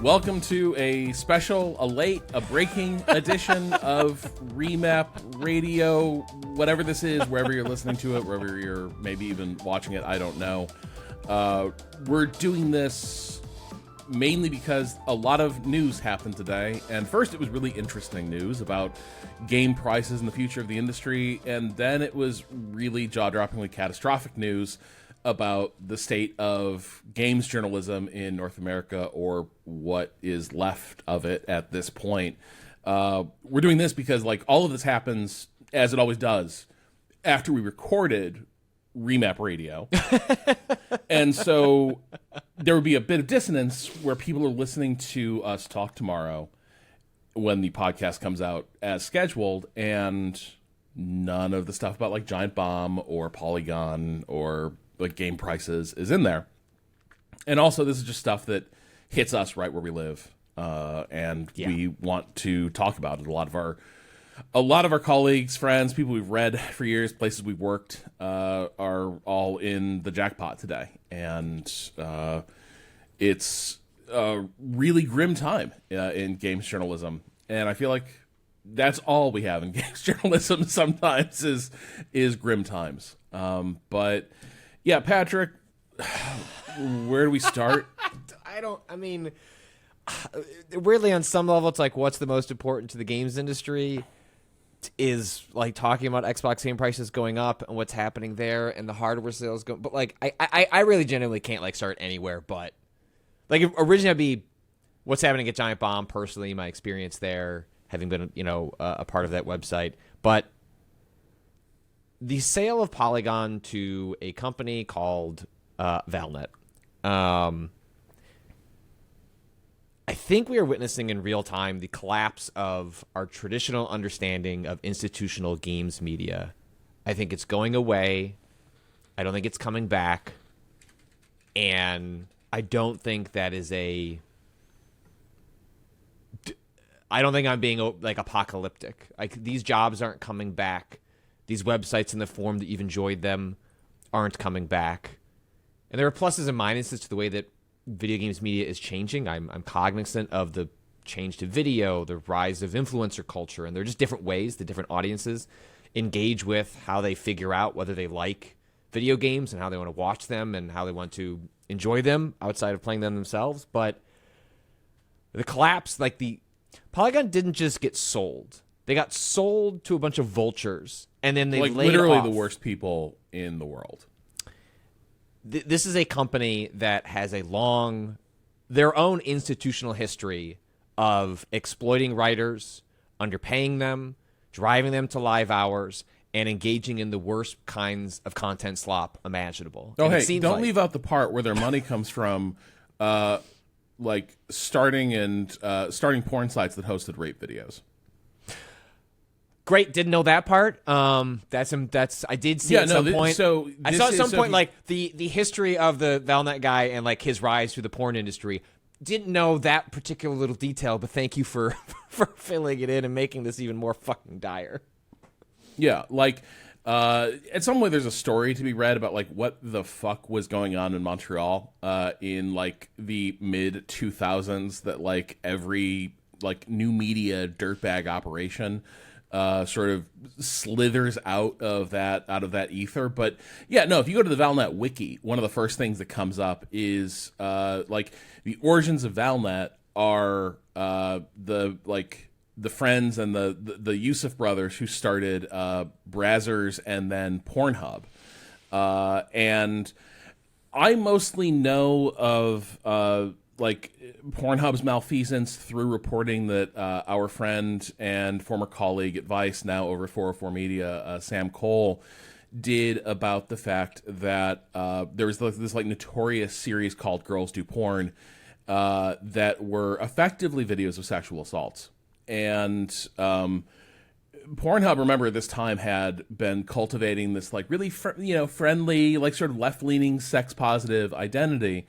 Welcome to a special, a breaking edition of Remap Radio, whatever this is, wherever you're listening to it, wherever you're maybe even watching it, I don't know. We're doing this mainly because a lot of news happened today, and first it was really interesting news about game prices and the future of the industry, and then it was really jaw-droppingly catastrophic news about the state of games journalism in North America, or what is left of it at this point. We're doing this because, like, all of this happens, as it always does, after we recorded Remap Radio. And so there would be a bit of dissonance where people are listening to us talk tomorrow when the podcast comes out as scheduled, and none of the stuff about, like, Giant Bomb or Polygon or like game prices is in there. And also, this is just stuff that hits us right where we live, and we want to talk about it. A lot of our colleagues, friends, people we've read for years, places we've worked, are all in the jackpot today, and it's a really grim time in games journalism. And I feel like that's all we have in games journalism sometimes is grim times. But yeah, Patrick, where do we start? Weirdly, on some level, it's like, what's the most important to the games industry is like talking about Xbox game prices going up and what's happening there and the hardware sales go. But like, I really genuinely can't like start anywhere. But like, originally I'd be what's happening at Giant Bomb personally, my experience there, having been a part of that website, but the sale of Polygon to a company called Valnet. I think we are witnessing in real time the collapse of our traditional understanding of institutional games media. I think it's going away. I don't think it's coming back. And I don't think that is I don't think I'm being like apocalyptic. Like, these jobs aren't coming back. These websites in the form that you've enjoyed them aren't coming back. And there are pluses and minuses to the way that video games media is changing. I'm cognizant of the change to video, the rise of influencer culture, and there are just different ways that different audiences engage with how they figure out whether they like video games and how they want to watch them and how they want to enjoy them outside of playing them themselves. But the collapse, like the Polygon didn't just get sold. They got sold to a bunch of vultures, and then they laid literally off. The worst people in the world. This is a company that has their own institutional history of exploiting writers, underpaying them, driving them to live hours, and engaging in the worst kinds of content slop imaginable. Oh, hey, don't leave out the part where their money comes from, like starting porn sites that hosted rape videos. Great, didn't know that part. I did see at some point. So I saw at some point like the history of the Valnet guy and like his rise through the porn industry. Didn't know that particular little detail, but thank you for filling it in and making this even more fucking dire. Yeah, like at some point there's a story to be read about like what the fuck was going on in Montreal in like the mid 2000s, that like every like new media dirtbag operation sort of slithers out of that ether. But yeah, no, if you go to the Valnet wiki, one of the first things that comes up is like the origins of Valnet are the friends and the Yusuf brothers who started Brazzers and then Pornhub. And I mostly know of like Pornhub's malfeasance through reporting that our friend and former colleague at Vice, now over 404 Media, Sam Cole, did about the fact that there was this like notorious series called Girls Do Porn that were effectively videos of sexual assaults. And Pornhub, remember, at this time had been cultivating this like really friendly, like sort of left-leaning, sex-positive identity.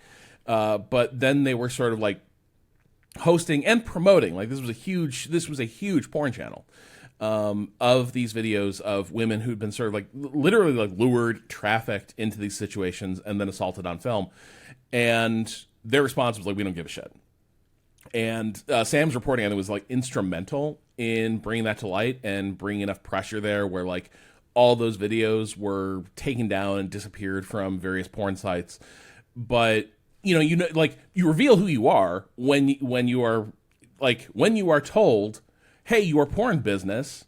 But then they were sort of like hosting and promoting, like this was a huge porn channel of these videos of women who'd been sort of like literally like lured, trafficked into these situations and then assaulted on film. And their response was like, we don't give a shit. And Sam's reporting on it was like instrumental in bringing that to light and bringing enough pressure there where like all those videos were taken down and disappeared from various porn sites. But like you reveal who you are when you are told, hey, your porn business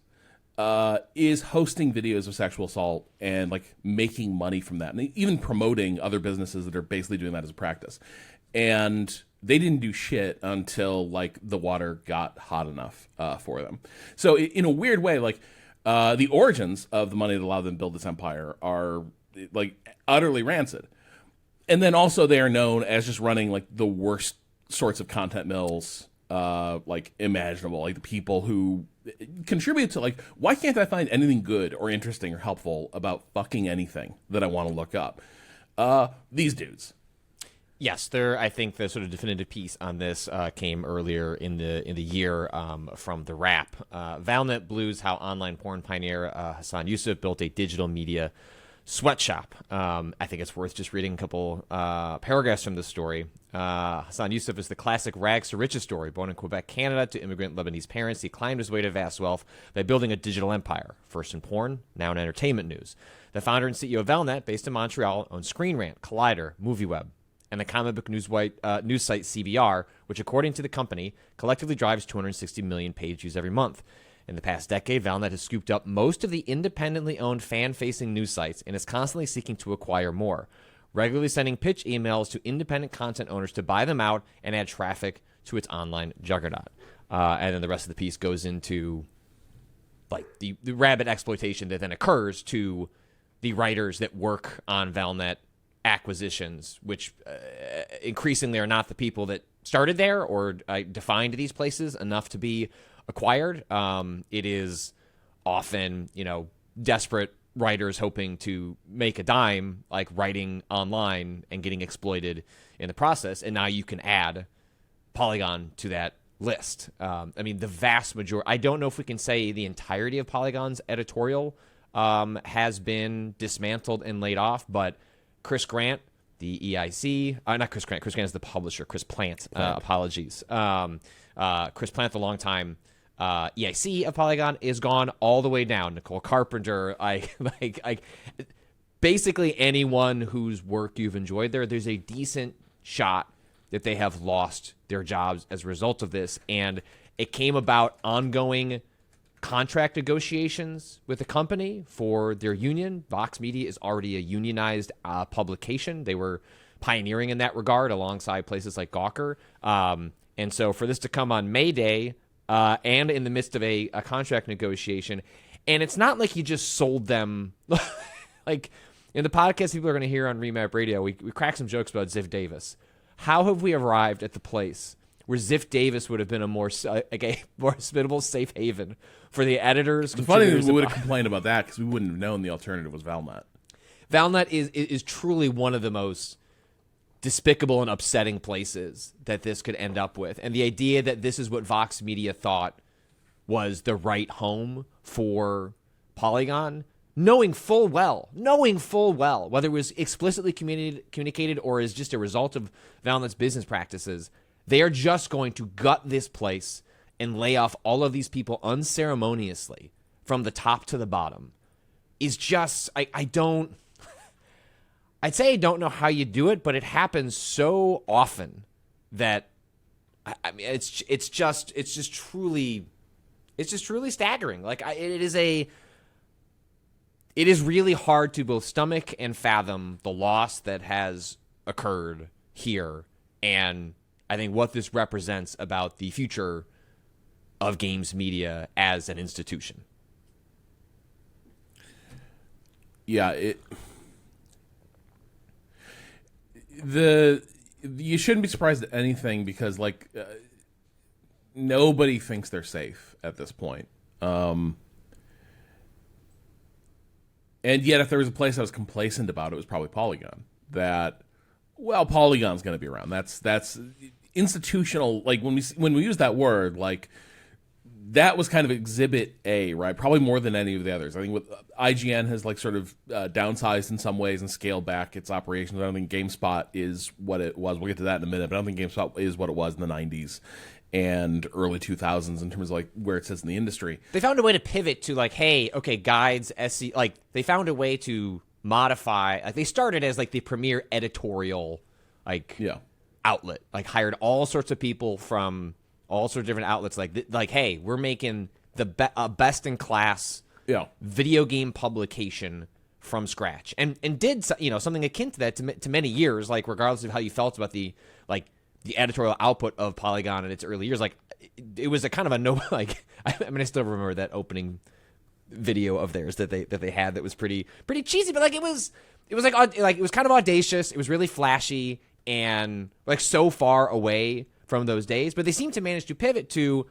is hosting videos of sexual assault and like making money from that, and even promoting other businesses that are basically doing that as a practice. And they didn't do shit until like the water got hot enough for them. So in a weird way, like the origins of the money that allowed them to build this empire are like utterly rancid. And then also they are known as just running like the worst sorts of content mills like imaginable. Like the people who contribute to like, why can't I find anything good or interesting or helpful about fucking anything that I want to look up? These dudes. Yes, I think the sort of definitive piece on this came earlier in the year from the Wrap. Valnet Blues, how online porn pioneer Hassan Yusuf built a digital media sweatshop. I think it's worth just reading a couple paragraphs from this story. Hassan Yusuf is the classic rags to riches story. Born in Quebec, Canada, to immigrant Lebanese parents, he climbed his way to vast wealth by building a digital empire, first in porn, now in entertainment news. The founder and CEO of Valnet, based in Montreal, owns Screen Rant, Collider, MovieWeb, and the comic book news site CBR, which, according to the company, collectively drives 260 million page views every month. In the past decade, Valnet has scooped up most of the independently owned fan-facing news sites and is constantly seeking to acquire more, regularly sending pitch emails to independent content owners to buy them out and add traffic to its online juggernaut. And then the rest of the piece goes into like the rabid exploitation that then occurs to the writers that work on Valnet acquisitions, which increasingly are not the people that started there or defined these places enough to be acquired. It is often, desperate writers hoping to make a dime, like writing online and getting exploited in the process. And now you can add Polygon to that list. The vast majority, I don't know if we can say the entirety of Polygon's editorial has been dismantled and laid off, but Chris Grant, the EIC, not Chris Grant. Chris Grant is the publisher. Chris Plant. Apologies. Chris Plant, the longtime EIC of Polygon, is gone all the way down. Nicole Carpenter, basically anyone whose work you've enjoyed there's a decent shot that they have lost their jobs as a result of this. And it came about ongoing contract negotiations with the company for their union. Vox Media is already a unionized publication. They were pioneering in that regard alongside places like Gawker. And so for this to come on May Day and in the midst of a contract negotiation, and it's not like you just sold them. Like in the podcast people are going to hear on Remap Radio, we crack some jokes about Ziff Davis. How have we arrived at the place where Ziff Davis would have been a more hospitable, safe haven for the editors? The funny thing is we would have complained about that because we wouldn't have known the alternative was Valnet. Valnet is truly one of the most despicable and upsetting places that this could end up with. And the idea that this is what Vox Media thought was the right home for Polygon, knowing full well, whether it was explicitly communicated or is just a result of Valnet's business practices, they are just going to gut this place and lay off all of these people unceremoniously from the top to the bottom. Is just, I'd say I don't know how you do it, but it happens so often that it's just truly staggering. Like it is really hard to both stomach and fathom the loss that has occurred here, and I think what this represents about the future of games media as an institution. Yeah, you shouldn't be surprised at anything because nobody thinks they're safe at this point. And yet, if there was a place I was complacent about, it was probably Polygon. Polygon's going to be around. That's institutional. Like when we use that word, like that was kind of exhibit A, right? Probably more than any of the others. I think with IGN has like sort of downsized in some ways and scaled back its operations. I don't think GameSpot is what it was. We'll get to that in a minute, but I don't think GameSpot is what it was in the 90s and early 2000s in terms of like where it sits in the industry. They found a way to pivot to like, hey, okay, guides, SC, like they found a way to modify. Like they started as like the premier editorial like outlet, like hired all sorts of people from all sorts of different outlets, like hey, we're making the best in class video game publication from scratch, and did something akin to that to many years, like regardless of how you felt about the editorial output of Polygon in its early years. Like it was a kind of a no, like I mean I still remember that opening video of theirs that they had that was pretty cheesy, but like it was like it was kind of audacious. It was really flashy and like so far away from those days, but they seem to manage to pivot to,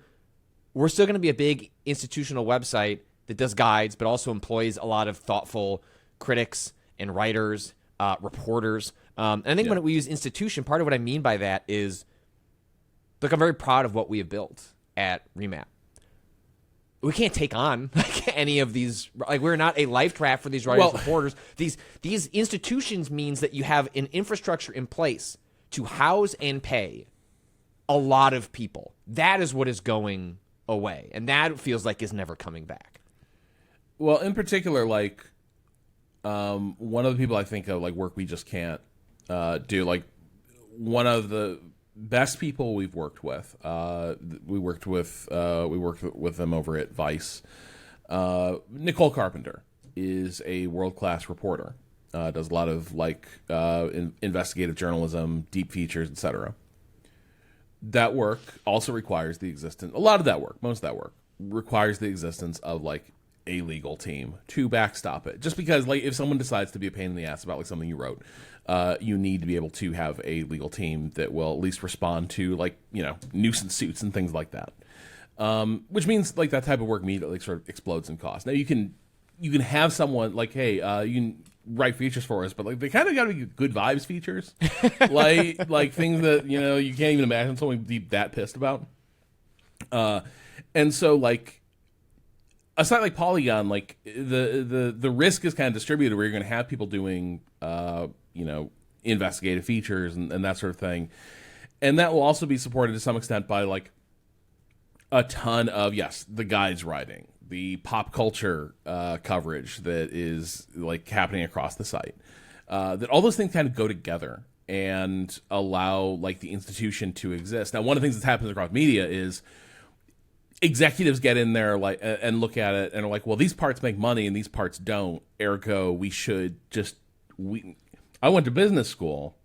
we're still going to be a big institutional website that does guides, but also employs a lot of thoughtful critics and writers, reporters. And I think when we use institution, part of what I mean by that is, look, I'm very proud of what we have built at Remap. We can't take on like any of these. Like we're not a life trap for these writers, reporters. These institutions means that you have an infrastructure in place to house and pay a lot of people. That is what is going away, and that feels like is never coming back. Well, in particular, like one of the people I think of, like work we just can't do. Like one of the best people we've worked with. We worked with them over at Vice. Nicole Carpenter is a world-class reporter. Does a lot of like investigative journalism, deep features, etc. That work also requires the existence. Most of that work requires the existence of like a legal team to backstop it. Just because like if someone decides to be a pain in the ass about like something you wrote, you need to be able to have a legal team that will at least respond to like nuisance suits and things like that. Which means like that type of work immediately sort of explodes in cost. Now you can have someone like, hey, you can write features for us, but like they kind of got to be good vibes features, like things that you can't even imagine someone be that pissed about. And so like a site like Polygon, like the risk is kind of distributed where you're going to have people doing investigative features and that sort of thing, and that will also be supported to some extent by like a ton of the guides writing, the pop culture coverage that is like happening across the site. That all those things kind of go together and allow like the institution to exist. Now, one of the things that happens across media is executives get in there like and look at it and are like, well, these parts make money and these parts don't. Ergo, we should I went to business school.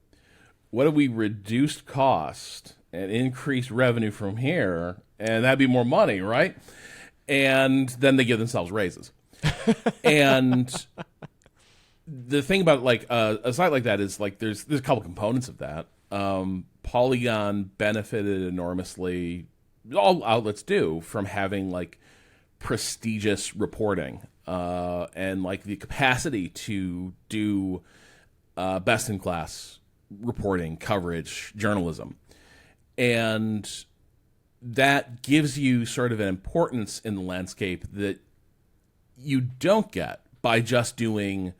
What if we reduced cost and increased revenue from here, and that'd be more money, right? And then they give themselves raises. And the thing about like a site like that is like there's a couple components of that. Polygon benefited enormously, all outlets do, from having like prestigious reporting and like the capacity to do best in class reporting, coverage, journalism. And that gives you sort of an importance in the landscape that you don't get by just doing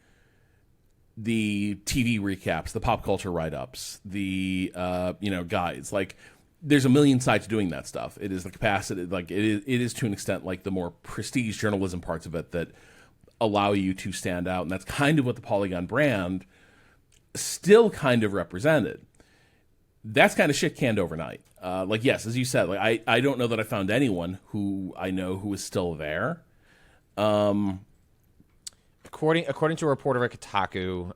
the TV recaps, the pop culture write-ups, the guides. Like there's a million sites doing that stuff. It is the capacity, like it is to an extent like the more prestige journalism parts of it that allow you to stand out, and that's kind of what the Polygon brand still kind of represented. That's kind of shit canned overnight. Like, yes, as you said, like I don't know that I found anyone who I know who is still there. According to a reporter at Kotaku,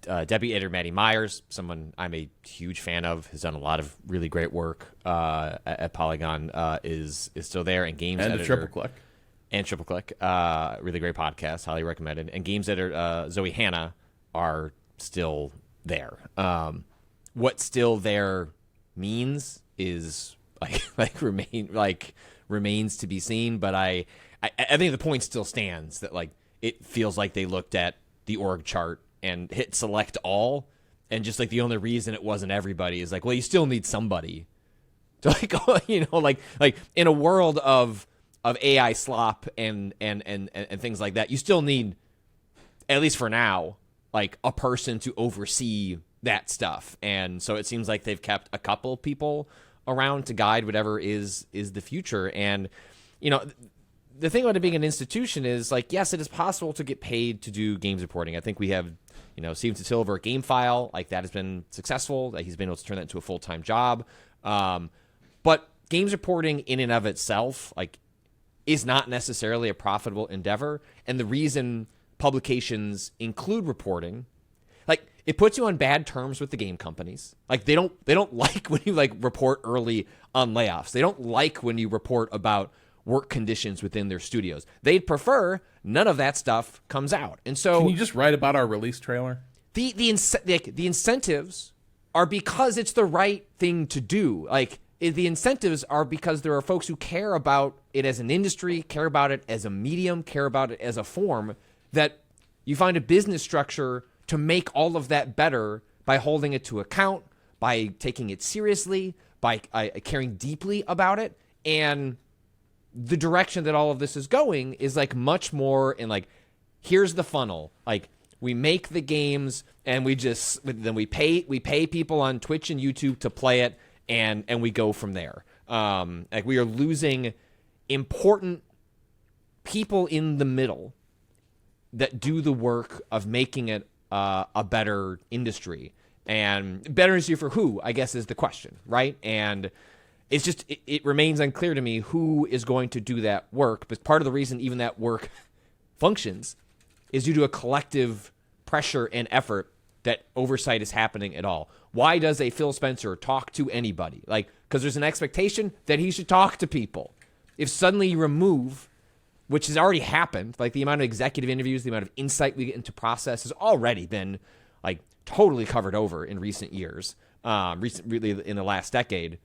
deputy editor Maddie Myers, someone I'm a huge fan of, has done a lot of really great work at Polygon, is still there, and games editor Triple Click, really great podcast, highly recommended, and games editor Zoe Hanna are still there. What still there means is remains to be seen, but I think the point still stands that like it feels like they looked at the org chart and hit select all, and just like the only reason it wasn't everybody is like, well, you still need somebody to like in a world of AI slop and things like that, you still need, at least for now, like a person to oversee that stuff. And so it seems like they've kept a couple people around to guide whatever is the future. And the thing about it being an institution is, like, yes, it is possible to get paid to do games reporting. I think we have, Steven Totil over at GameFile, like that has been successful. He's been able to turn that into a full-time job. But games reporting in and of itself, like, is not necessarily a profitable endeavor. And the reason publications include reporting, like, it puts you on bad terms with the game companies. Like, they don't like when you like report early on layoffs. They don't like when you report about work conditions within their studios. They'd prefer none of that stuff comes out. And so, can you just write about our release trailer? The incentives are because it's the right thing to do. Like, the incentives are because there are folks who care about it as an industry, care about it as a medium, care about it as a form, that you find a business structure to make all of that better by holding it to account, by taking it seriously, by caring deeply about it. And the direction that all of this is going is like much more in like, here's the funnel. Like, we make the games and then we pay people on Twitch and YouTube to play it, and we go from there. Like, we are losing important people in the middle that do the work of making it a better industry. And better industry for who, I guess, is the question, right? And it's just, it remains unclear to me who is going to do that work. But part of the reason even that work functions is due to a collective pressure and effort that oversight is happening at all. Why does a Phil Spencer talk to anybody? Like, because there's an expectation that he should talk to people. If suddenly you remove, which has already happened, like the amount of executive interviews, the amount of insight we get into process has already been like totally covered over in recent years, really in the last decade.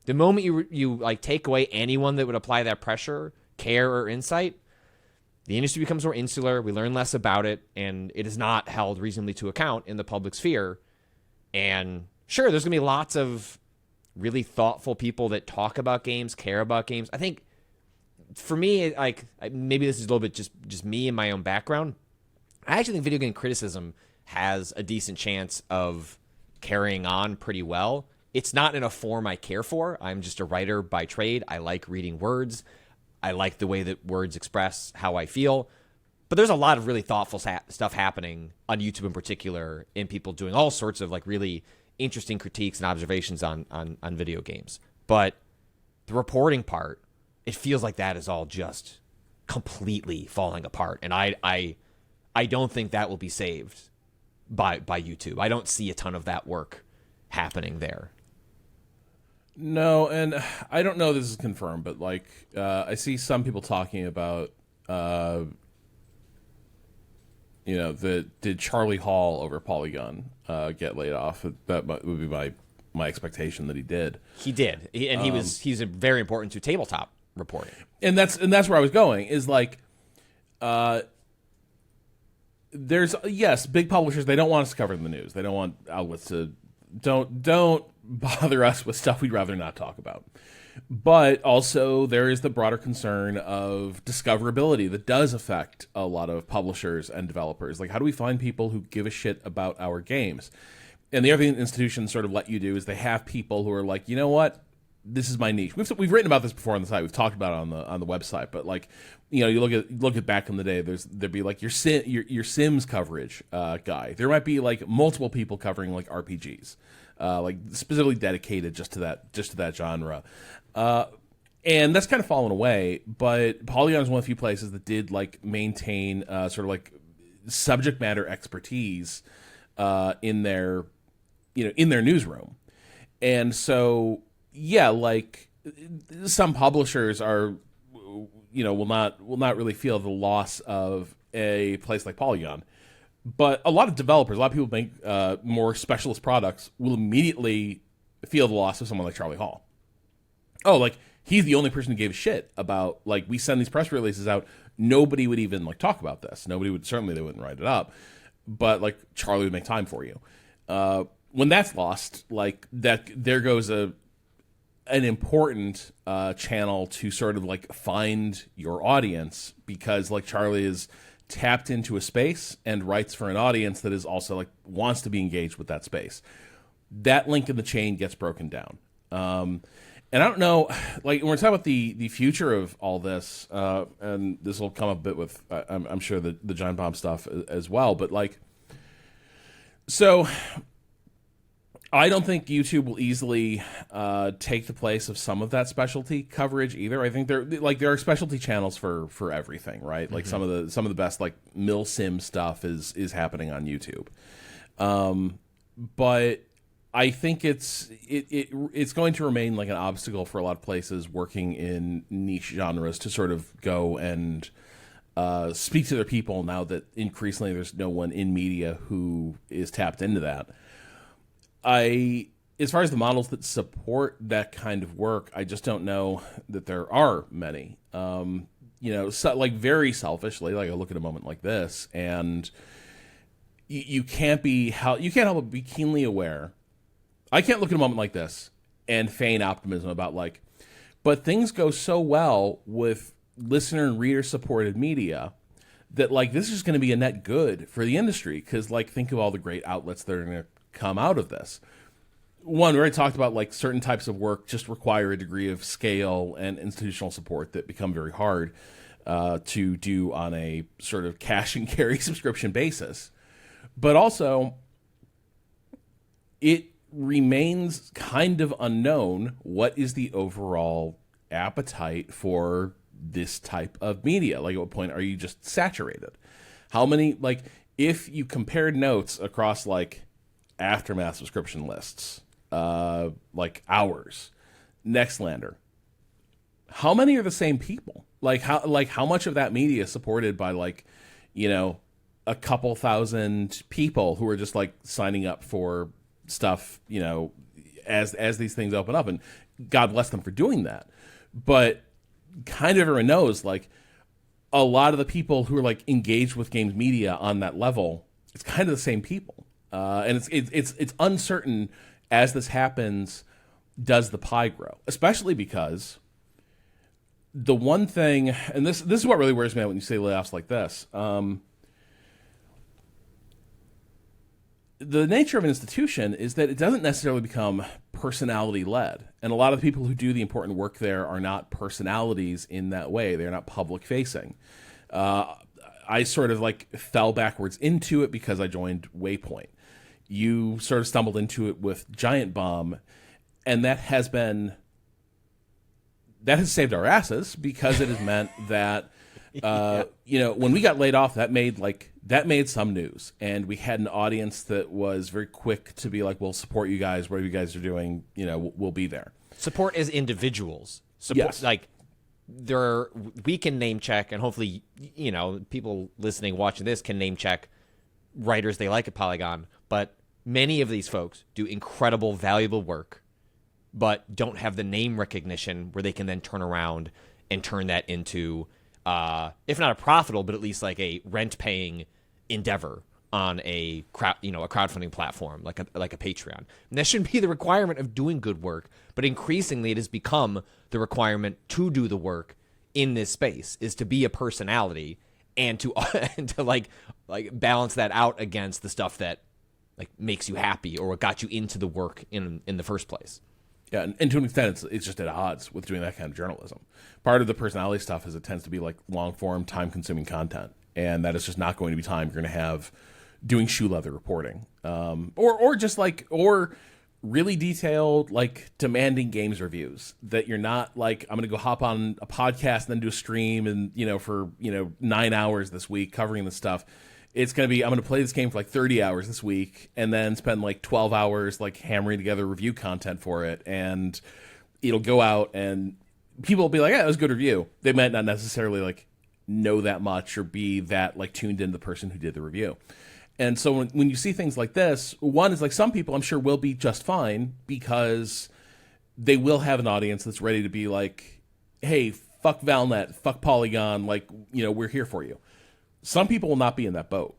The moment you like take away anyone that would apply that pressure, care, or insight, the industry becomes more insular. We learn less about it, and it is not held reasonably to account in the public sphere. And sure, there's going to be lots of really thoughtful people that talk about games, care about games. I think for me, like, maybe this is a little bit just me and my own background. I actually think video game criticism has a decent chance of carrying on pretty well. It's not in a form I care for. I'm just a writer by trade. I like reading words. I like the way that words express how I feel. But there's a lot of really thoughtful stuff happening on YouTube in particular, and people doing all sorts of like really interesting critiques and observations on video games. But the reporting part, it feels like that is all just completely falling apart. And I don't think that will be saved by YouTube. I don't see a ton of that work happening there. No, and I don't know if this is confirmed, but like I see some people talking about did Charlie Hall over Polygon get laid off? That would be my expectation that he did. He did, and he's very important to tabletop reporting. And that's where I was going. Is like, there's big publishers, they don't want us to cover the news. They don't want outlets to don't bother us with stuff we'd rather not talk about. But also there is the broader concern of discoverability that does affect a lot of publishers and developers. Like, how do we find people who give a shit about our games? And the other thing institutions sort of let you do is they have people who are like, you know what, this is my niche. We've written about this before on the site. We've talked about it on the website. But like, you look at back in the day, there'd be like your Sims coverage guy. There might be like multiple people covering like RPGs, like specifically dedicated just to that genre. And that's kind of fallen away. But Polygon is one of the few places that did like maintain sort of like subject matter expertise in their newsroom. And so, yeah, like some publishers are, will not really feel the loss of a place like Polygon. But a lot of developers, a lot of people make more specialist products, will immediately feel the loss of someone like Charlie Hall. Oh, like, he's the only person who gave a shit about, like, we send these press releases out, nobody would even, like, talk about this. They wouldn't write it up. But, like, Charlie would make time for you. When that's lost, like, that there goes an important channel to sort of like find your audience, because like Charlie is tapped into a space and writes for an audience that is also like wants to be engaged with that space. That link in the chain gets broken down. And I don't know, like when we're talking about the future of all this, and this will come up a bit with, I'm sure, the Giant Bomb stuff as well, but like, so I don't think YouTube will easily take the place of some of that specialty coverage either. I think there are specialty channels for everything, right? Like some of the best like milsim stuff is happening on YouTube, but I think it's going to remain like an obstacle for a lot of places working in niche genres to sort of go and speak to their people now that increasingly there's no one in media who is tapped into that. As far as the models that support that kind of work, I just don't know that there are many. So, like very selfishly, like I look at a moment like this, and you can't help but be keenly aware. I can't look at a moment like this and feign optimism about like, but things go so well with listener and reader supported media that like this is going to be a net good for the industry, because like think of all the great outlets that are going to come out of this. One, we already talked about like certain types of work just require a degree of scale and institutional support that become very hard to do on a sort of cash and carry subscription basis. But also, it remains kind of unknown what is the overall appetite for this type of media. Like, at what point are you just saturated? How many, like, if you compared notes across like Aftermath subscription lists, like ours, Nextlander, how many are the same people? How much of that media is supported by like, a couple thousand people who are just like signing up for stuff, as these things open up, and God bless them for doing that. But kind of everyone knows, like, a lot of the people who are like engaged with games media on that level, it's kind of the same people, and it's uncertain as this happens. Does the pie grow? Especially because the one thing, and this is what really worries me out when you say layoffs like this. The nature of an institution is that it doesn't necessarily become personality-led. And a lot of the people who do the important work there are not personalities in that way. They're not public-facing. I sort of like fell backwards into it because I joined Waypoint. You sort of stumbled into it with Giant Bomb, and that has saved our asses, because it has meant that when we got laid off, that made some news, and we had an audience that was very quick to be like, we'll support you guys, whatever you guys are doing, we'll be there. Support as individuals. Yes. Like, we can name check, and hopefully, people listening, watching this can name check writers they like at Polygon, but many of these folks do incredible, valuable work, but don't have the name recognition where they can then turn around and turn that into, if not a profitable, but at least like a rent-paying endeavor on a crowdfunding platform like a Patreon. And that shouldn't be the requirement of doing good work, but increasingly it has become the requirement to do the work in this space, is to be a personality and to like balance that out against the stuff that like makes you happy or what got you into the work in the first place. Yeah, and to an extent, it's just at odds with doing that kind of journalism. Part of the personality stuff is it tends to be like long-form, time-consuming content, and that is just not going to be time you're going to have doing shoe leather reporting, or really detailed, like demanding games reviews that you're not like, I'm going to go hop on a podcast and then do a stream and for 9 hours this week covering this stuff. It's going to be, I'm going to play this game for like 30 hours this week and then spend like 12 hours like hammering together review content for it. And it'll go out and people will be like, yeah, that was a good review. They might not necessarily like know that much or be that like tuned into the person who did the review. And so when you see things like this, one is like some people I'm sure will be just fine because they will have an audience that's ready to be like, hey, fuck Valnet, fuck Polygon, like, we're here for you. Some people will not be in that boat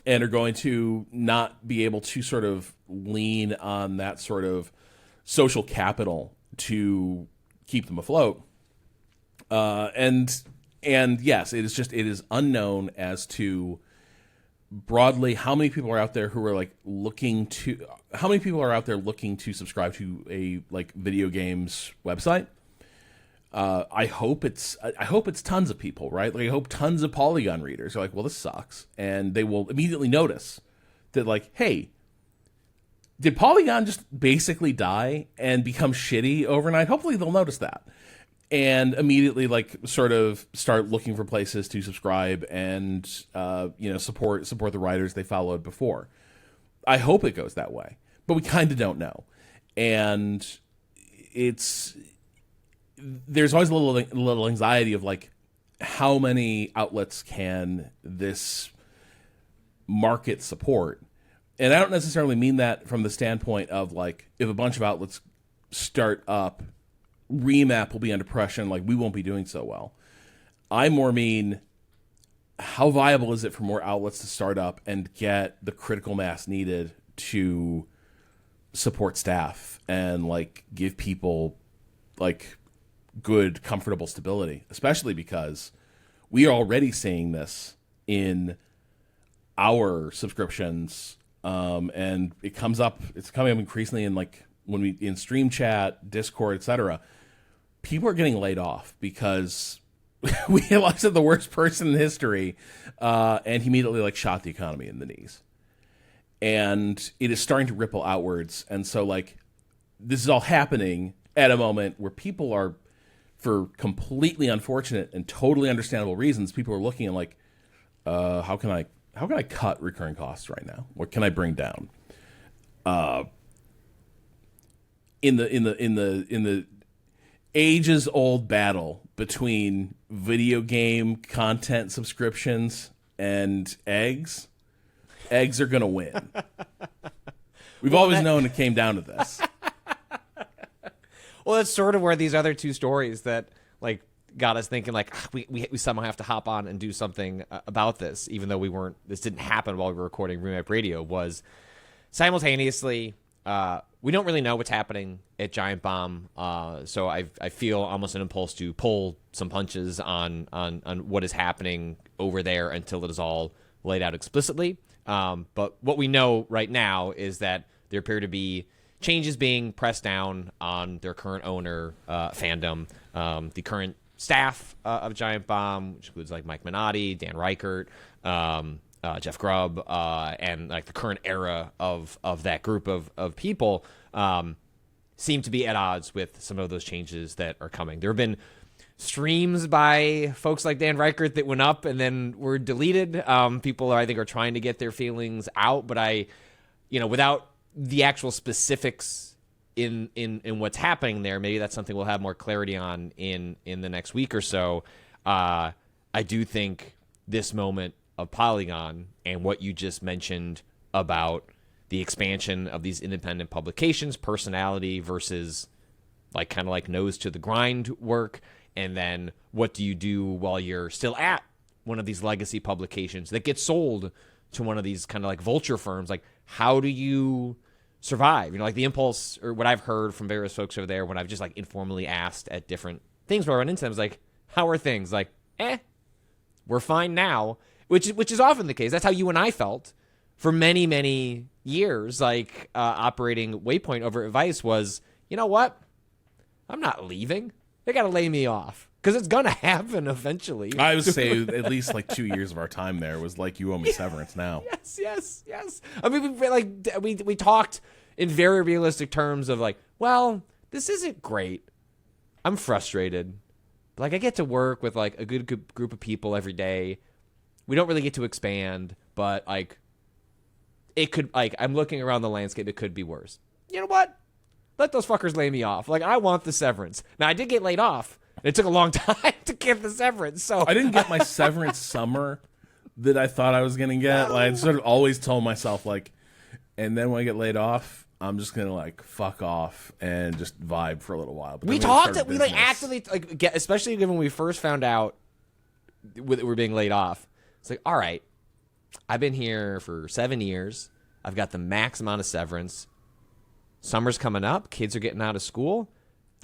and are going to not be able to sort of lean on that sort of social capital to keep them afloat. And yes, it is unknown as to broadly how many people are out there who are like looking to subscribe to a like video games website. I hope it's tons of people, right? Like I hope tons of Polygon readers are like, well, this sucks, and they will immediately notice that, like, hey, did Polygon just basically die and become shitty overnight? Hopefully they'll notice that and immediately like sort of start looking for places to subscribe and support the writers they followed before. I hope it goes that way, but we kind of don't know, and there's always a little anxiety of like how many outlets can this market support. And I don't necessarily mean that from the standpoint of like if a bunch of outlets start up, Remap will be under pressure and like we won't be doing so well. I more mean how viable is it for more outlets to start up and get the critical mass needed to support staff and like give people like good, comfortable stability, especially because we are already seeing this in our subscriptions. And it's coming up increasingly in like when we in stream chat, Discord, etc. People are getting laid off because we elected the worst person in history, and he immediately like shot the economy in the knees. And it is starting to ripple outwards. And so like this is all happening at a moment where people are, for completely unfortunate and totally understandable reasons, people are looking at like, how can I cut recurring costs right now? What can I bring down? In the ages old battle between video game content subscriptions and eggs are going to win. We've always known it came down to this. Well, that's sort of where these other two stories that like got us thinking like we somehow have to hop on and do something about this, even though this didn't happen while we were recording Remap Radio, was simultaneously we don't really know what's happening at Giant Bomb, so I feel almost an impulse to pull some punches on what is happening over there until it is all laid out explicitly. But what we know right now is that there appear to be changes being pressed down on their current owner, fandom, the current staff of Giant Bomb, which includes like Mike Minotti, Dan Reichert, Jeff Grubb, and like the current era of that group of people seem to be at odds with some of those changes that are coming. There have been streams by folks like Dan Reichert that went up and then were deleted. People I think are trying to get their feelings out, but without the actual specifics in what's happening there, maybe that's something we'll have more clarity on in the next week or so. I do think this moment of Polygon and what you just mentioned about the expansion of these independent publications, personality versus like kind of like nose to the grind work, and then what do you do while you're still at one of these legacy publications that gets sold to one of these kind of like vulture firms? Like, how do you survive? Like the impulse, or what I've heard from various folks over there when I've just like informally asked at different things where I run into them is like, how are things? Like, we're fine now, which is often the case. That's how you and I felt for many, many years, like operating Waypoint over at Vice was, you know what? I'm not leaving. They got to lay me off because it's going to happen eventually. I would say at least like 2 years of our time there was like, you owe me severance now. Yes. I mean, we talked in very realistic terms of like, well, this isn't great. I'm frustrated. Like, I get to work with like a good group of people every day. We don't really get to expand, but like, it could, like, I'm looking around the landscape. It could be worse. You know what? Let those fuckers lay me off. Like, I want the severance. Now, I did get laid off. It took a long time to get the severance. So I didn't get my severance summer that I thought I was going to get. Like, I sort of always told myself, like, and then when I get laid off, I'm just going to, like, fuck off and just vibe for a little while. But we talked it. We, like, actively, like, especially when we first found out that we're being laid off. It's like, all right, I've been here for 7 years. I've got the max amount of severance. Summer's coming up. Kids are getting out of school.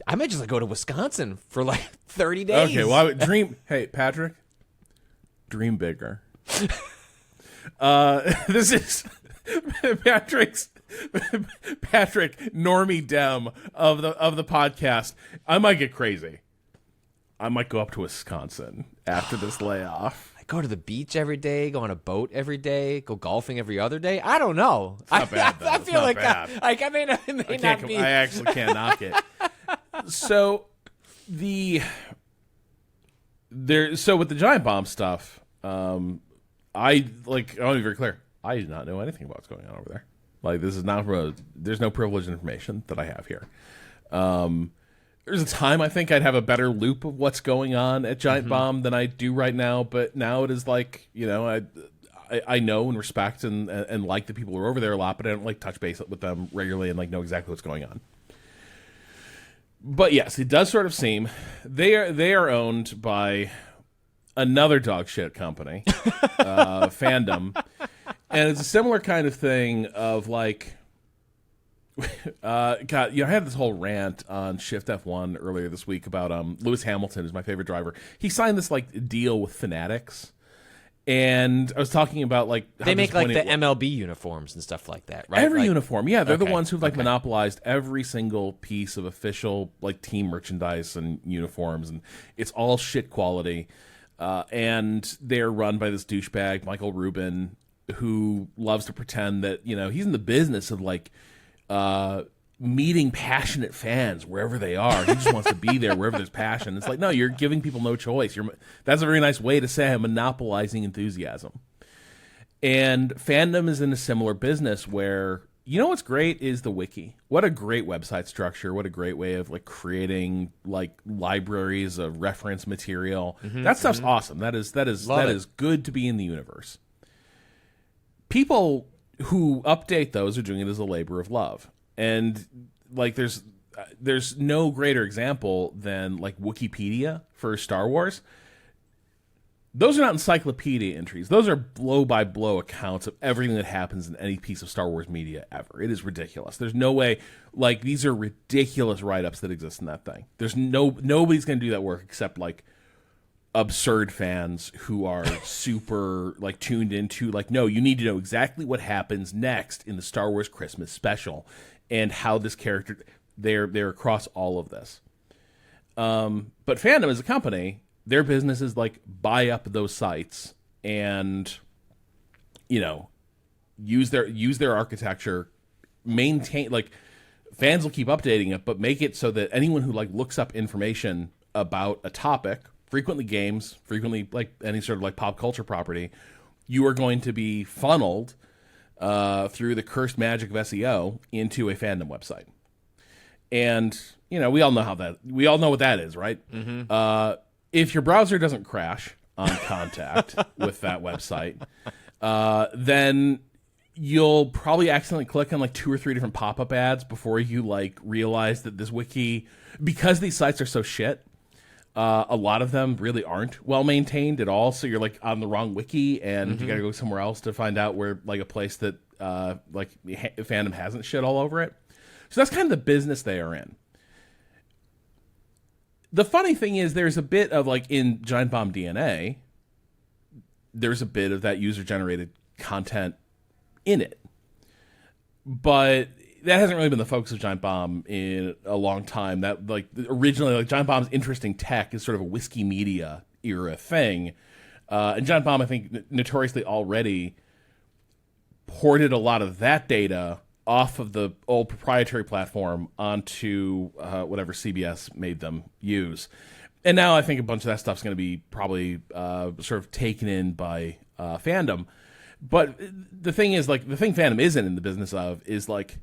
I might just like go to Wisconsin for like 30 days. Okay, well, hey, Patrick, dream bigger. This is Patrick, Normie Dem of the podcast. I might get crazy. I might go up to Wisconsin after this layoff. I go to the beach every day, go on a boat every day, go golfing every other day. I don't know. It's not bad, though. I feel like bad. I may not be. I actually can't knock it. So so with the Giant Bomb stuff, I want to be very clear. I do not know anything about what's going on over there. Like, this is not there's no privileged information that I have here. There's a time I think I'd have a better loop of what's going on at Giant Bomb than I do right now, but now it is like, I know and respect and like the people who are over there a lot, but I don't like touch base with them regularly and like know exactly what's going on. But yes, it does sort of seem they are owned by another dog shit company, Fandom, and it's a similar kind of thing of like. God, I had this whole rant on Shift F1 earlier this week about Lewis Hamilton is my favorite driver. He signed this like deal with Fanatics, and I was talking about like how they make like the MLB uniforms and stuff like that, right? Every like, uniform, yeah, they're the ones who've like monopolized every single piece of official like team merchandise and uniforms, and it's all shit quality. And they're run by this douchebag Michael Rubin, who loves to pretend that he's in the business of like. Meeting passionate fans wherever they are. He just wants to be there wherever there's passion. It's like, no, you're giving people no choice. That's a very nice way to say I'm monopolizing enthusiasm. And Fandom is in a similar business where, what's great is the wiki. What a great website structure. What a great way of like creating like libraries of reference material. That stuff's awesome. That is good to be in the universe. People who update those are doing it as a labor of love. And like there's no greater example than like Wikipedia for Star Wars. Those are not encyclopedia entries. Those are blow-by-blow accounts of everything that happens in any piece of Star Wars media ever. It is ridiculous. There's no way, like, these are ridiculous write-ups that exist in that thing. There's nobody's going to do that work except like absurd fans who are super like tuned into like, no, you need to know exactly what happens next in the Star Wars Christmas special and how this character they're across all of this. But Fandom as a company, their business is like buy up those sites and use their architecture, maintain like fans will keep updating it, but make it so that anyone who like looks up information about a topic, frequently games, frequently like any sort of like pop culture property, you are going to be funneled through the cursed magic of SEO into a Fandom website. And we all know what that is, right? If your browser doesn't crash on contact with that website, then you'll probably accidentally click on like 2 or 3 different pop-up ads before you like realize that this wiki, because these sites are so shit, a lot of them really aren't well maintained at all. So you're like on the wrong wiki, and you got to go somewhere else to find out where like a place that like Fandom hasn't shit all over it. So that's kind of the business they are in. The funny thing is, there's a bit of like in Giant Bomb DNA, there's a bit of that user generated content in it, but that hasn't really been the focus of Giant Bomb in a long time. That like originally, like Giant Bomb's interesting tech is sort of a whiskey media era thing, and Giant Bomb, I think, notoriously already ported a lot of that data off of the old proprietary platform onto whatever CBS made them use. And now I think a bunch of that stuff's going to be probably sort of taken in by Fandom. But the thing is, like, the thing Fandom isn't in the business of is, like,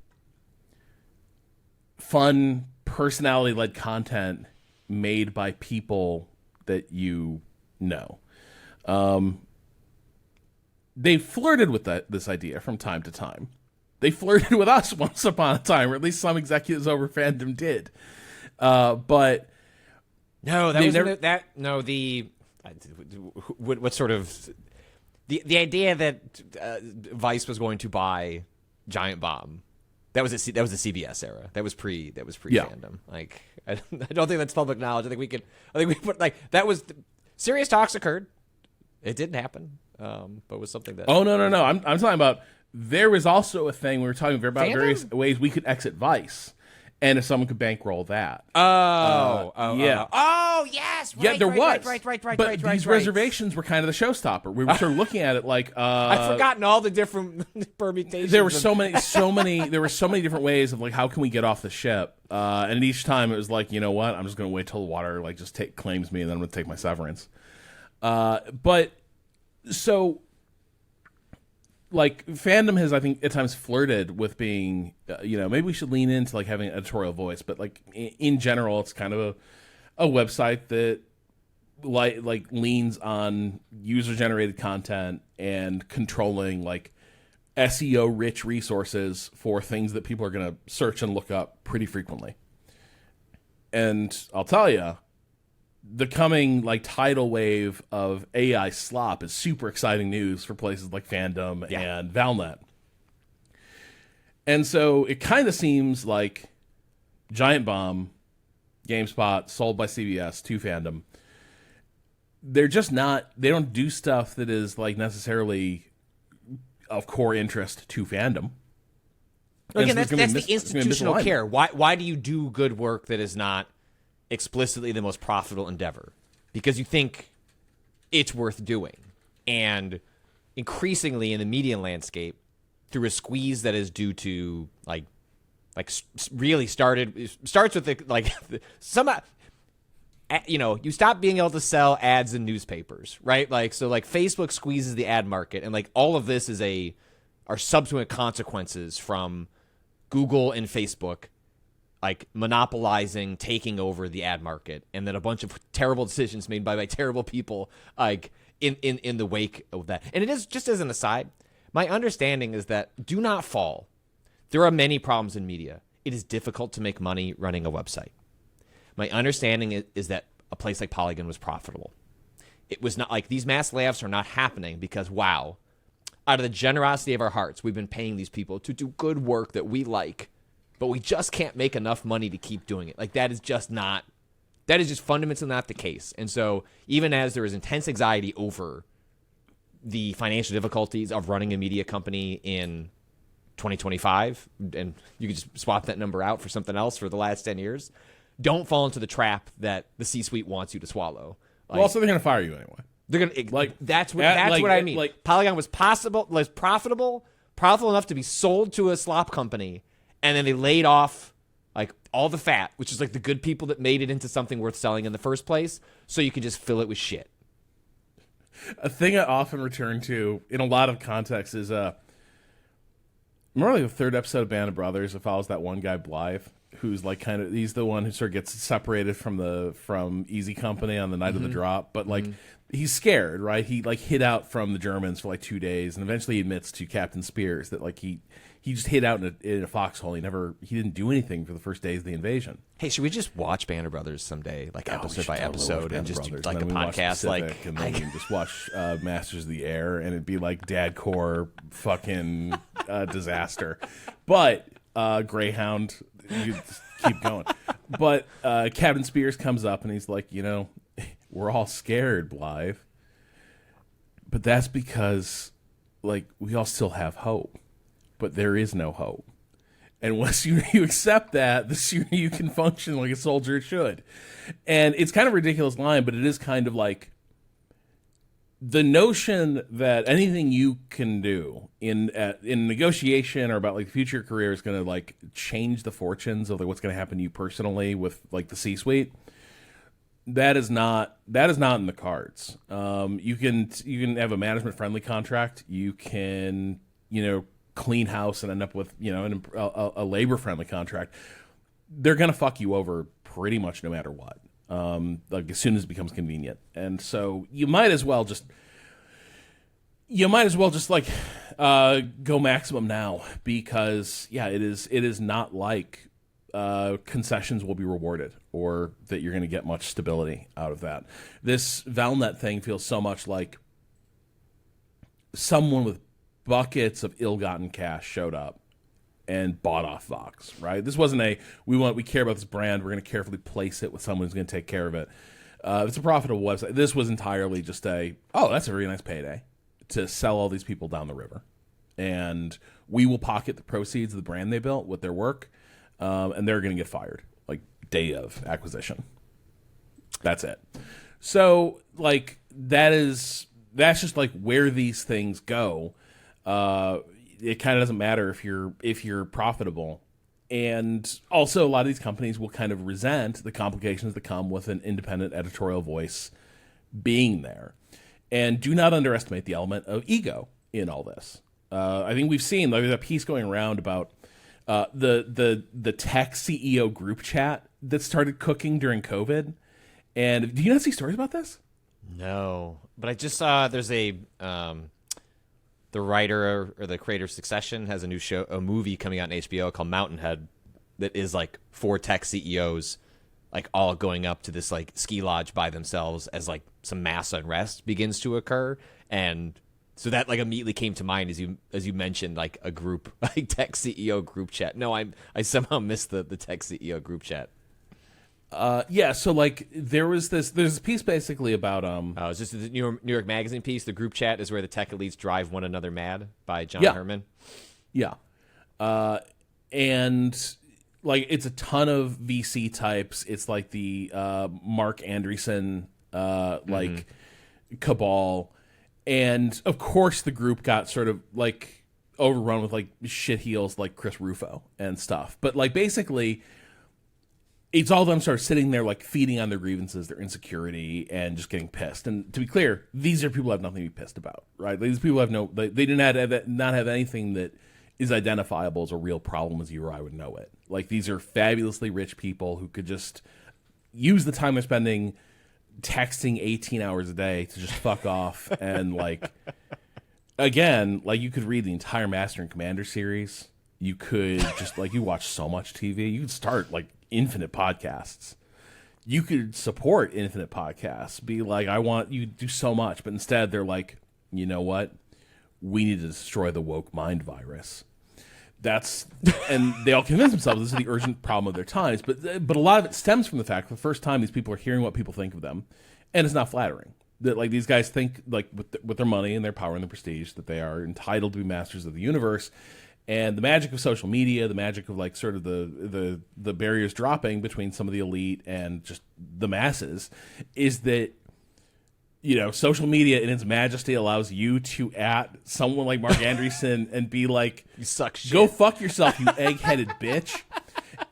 fun, personality-led content made by people that you know. They flirted with this idea from time to time. They flirted with us once upon a time, or at least some executives over Fandom did. But no, that was what sort of the idea that Vice was going to buy Giant Bomb That was the CBS era. That was pre Yeah. fandom. Like I don't think that's public knowledge. I think we put like that was serious talks occurred. It didn't happen. But was something that. Oh no. I'm talking about. There was also a thing we were talking about Fandom? various ways we could exit Vice, and if someone could bankroll that. Yeah. Oh yes. Right, Yeah, there was. Right. But these reservations were kind of the showstopper. We were sort of looking at it like I've forgotten all the different permutations. there were so many. There were so many different ways of like how can we get off the ship. And each time it was like, you know what? I'm just going to wait till the water like just claims me, and then I'm going to take my severance. But so. Like fandom has, I think, at times flirted with being, maybe we should lean into like having an editorial voice. But like in general, it's kind of a website that like leans on user generated content and controlling like SEO rich resources for things that people are going to search and look up pretty frequently. And I'll tell you, the coming like tidal wave of AI slop is super exciting news for places like Fandom and Valnet. And so it kind of seems like Giant Bomb, GameSpot, sold by CBS to Fandom. They're just not, they don't do stuff that is like necessarily of core interest to Fandom. Again, that's the institutional care. Why do you do good work that is not explicitly the most profitable endeavor? Because you think it's worth doing. And increasingly in the media landscape, through a squeeze that is due to really starts with you stop being able to sell ads in newspapers, right? So Facebook squeezes the ad market, and like all of this are subsequent consequences from Google and Facebook like monopolizing, taking over the ad market, and then a bunch of terrible decisions made by terrible people like in the wake of that. And it is, just as an aside, my understanding is that do not fall. There are many problems in media. It is difficult to make money running a website. My understanding is that a place like Polygon was profitable. It was not like these mass layoffs are not happening because, wow, out of the generosity of our hearts, we've been paying these people to do good work that we like, but we just can't make enough money to keep doing it. Like that is just fundamentally not the case. And so even as there is intense anxiety over the financial difficulties of running a media company in 2025, and you could just swap that number out for something else for the last 10 years, don't fall into the trap that the C-suite wants you to swallow. Well, also they're going to fire you anyway. They're gonna that's what I mean. Polygon was profitable enough to be sold to a slop company, and then they laid off like all the fat, which is like the good people that made it into something worth selling in the first place, so you could just fill it with shit. A thing I often return to in a lot of contexts is remember like the third episode of Band of Brothers? It follows that one guy Blythe, who's like he's the one who sort of gets separated from Easy Company on the night of the drop, but like he's scared, right? He like hid out from the Germans for like 2 days, and eventually he admits to Captain Spears that like he just hid out in a foxhole. He didn't do anything for the first days of the invasion. Hey, should we just watch Band of Brothers someday, like episode by episode, and just do like a podcast, like, and then we just watch Masters of the Air, and it'd be like dadcore fucking disaster. But Greyhound, you just keep going. But Captain Spears comes up and he's like, we're all scared, Blythe, but that's because like we all still have hope. But there is no hope. And once you accept that, the sooner you can function like a soldier should. And it's kind of a ridiculous line, but it is kind of like the notion that anything you can do in negotiation or about like the future of your career is going to like change the fortunes of like what's going to happen to you personally with like the C-suite. That is not in the cards. You can have a management friendly contract. You can clean house and end up with a labor friendly contract. They're gonna fuck you over pretty much no matter what. Like as soon as it becomes convenient, and so you might as well just like go maximum now, because it is not like concessions will be rewarded or that you're going to get much stability out of that. This Valnet thing feels so much like someone with buckets of ill-gotten cash showed up and bought off Vox, right? This wasn't we care about this brand, we're going to carefully place it with someone who's going to take care of it. It's a profitable website. This was entirely just that's a really nice payday to sell all these people down the river. And we will pocket the proceeds of the brand they built with their work, and they're going to get fired, like, day of acquisition. That's it. So, like, that's just, like, where these things go. It kind of doesn't matter if you're profitable. And also, a lot of these companies will kind of resent the complications that come with an independent editorial voice being there. And do not underestimate the element of ego in all this. I think we've seen, there's a piece going around about the tech CEO group chat that started cooking during COVID. And do you not see stories about this? No, but I just saw there's the writer or the creator of Succession has a movie coming out on HBO called Mountainhead that is like 4 tech CEOs like all going up to this like ski lodge by themselves as like some mass unrest begins to occur. And so that like immediately came to mind as you mentioned, like a group, like tech CEO group chat. No, I somehow missed the tech CEO group chat. So like there's this piece basically about it's just the New York Magazine piece. The group chat is where the tech elites drive one another mad by John Herman. Yeah. And like it's a ton of VC types. It's like the Mark Andreessen cabal. And of course the group got sort of like overrun with like shit heels like Chris Rufo and stuff. But like basically it's all of them sort of sitting there like feeding on their grievances, their insecurity, and just getting pissed. And to be clear, these are people who have nothing to be pissed about, right? These people have they do not have anything that is identifiable as a real problem as you or I would know it. Like these are fabulously rich people who could just use the time they're spending texting 18 hours a day to just fuck off. And like, again, like you could read the entire Master and Commander series. You could just like, you watch so much TV. You could start like infinite podcasts. You could support infinite podcasts. Be like, I want you to do so much. But instead they're like, you know what? We need to destroy the woke mind virus. And they all convince themselves this is the urgent problem of their times. But a lot of it stems from the fact for the first time these people are hearing what people think of them, and it's not flattering. That like these guys think like with their money and their power and their prestige that they are entitled to be masters of the universe. And the magic of social media, the magic of like sort of the barriers dropping between some of the elite and just the masses, is that, you know, social media in its majesty allows you to at someone like Mark Andreessen and be like, you suck shit. Go fuck yourself, you egg-headed bitch.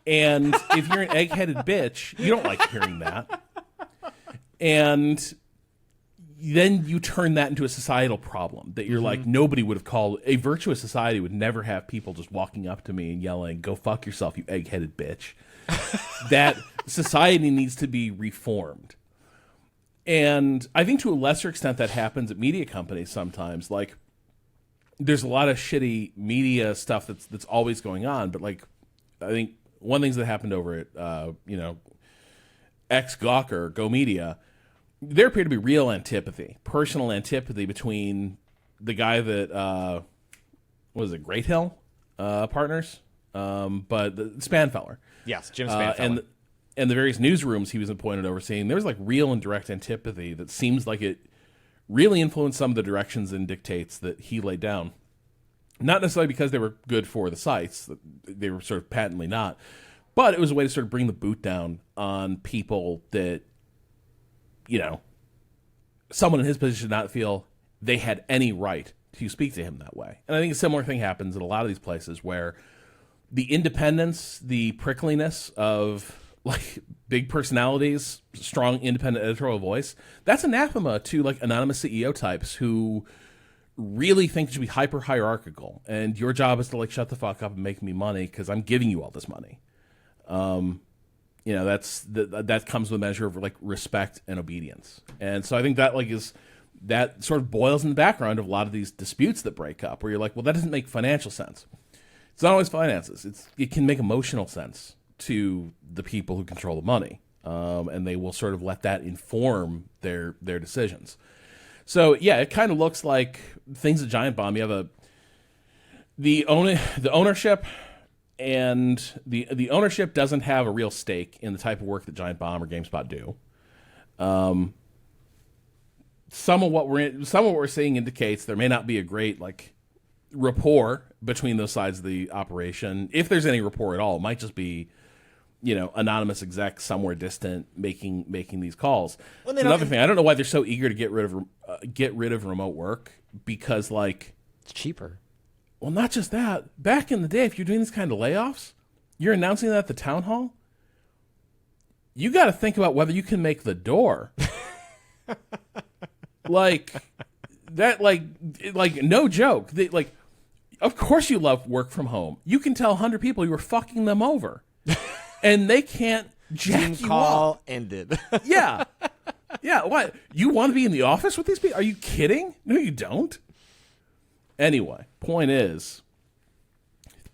And if you're an egg-headed bitch, you don't like hearing that. And then you turn that into a societal problem that you're like, nobody would have called. A virtuous society would never have people just walking up to me and yelling, go fuck yourself, you egg-headed bitch. That society needs to be reformed. And I think to a lesser extent that happens at media companies sometimes. Like, there's a lot of shitty media stuff that's always going on. But, like, I think one of the things that happened over at, ex-Gawker, Go Media, there appeared to be real antipathy, personal antipathy between the guy that, what was it, Great Hill Partners? But the Spanfeller. Yes, Jim Spanfeller. And the various newsrooms he was appointed overseeing, there was like real and direct antipathy that seems like it really influenced some of the directions and dictates that he laid down. Not necessarily because they were good for the sites, they were sort of patently not, but it was a way to sort of bring the boot down on people that, you know, someone in his position did not feel they had any right to speak to him that way. And I think a similar thing happens in a lot of these places where the independence, the prickliness of like big personalities, strong independent editorial voice, that's anathema to like anonymous CEO types who really think it should be hyper hierarchical. And your job is to like shut the fuck up and make me money because I'm giving you all this money. You know, that comes with a measure of like respect and obedience. And so I think that that sort of boils in the background of a lot of these disputes that break up where you're like, well, that doesn't make financial sense. It's not always finances. It can make emotional sense to the people who control the money. And they will sort of let that inform their decisions. So yeah, it kind of looks like things at Giant Bomb. You have the ownership and the ownership doesn't have a real stake in the type of work that Giant Bomb or GameSpot do. Some of what we're seeing indicates there may not be a great rapport between those sides of the operation. If there's any rapport at all, it might just be anonymous execs somewhere distant making these calls. Well, another thing, I don't know why they're so eager to get rid of remote work, because it's cheaper. Well, not just that. Back in the day, if you're doing these kind of layoffs, you're announcing that at the town hall. You got to think about whether you can make the door. No joke. Of course you love work from home. You can tell 100 people you were fucking them over. And they can't jack you call up. Ended. Yeah. Yeah, what? You want to be in the office with these people? Are you kidding? No, you don't. Anyway, point is,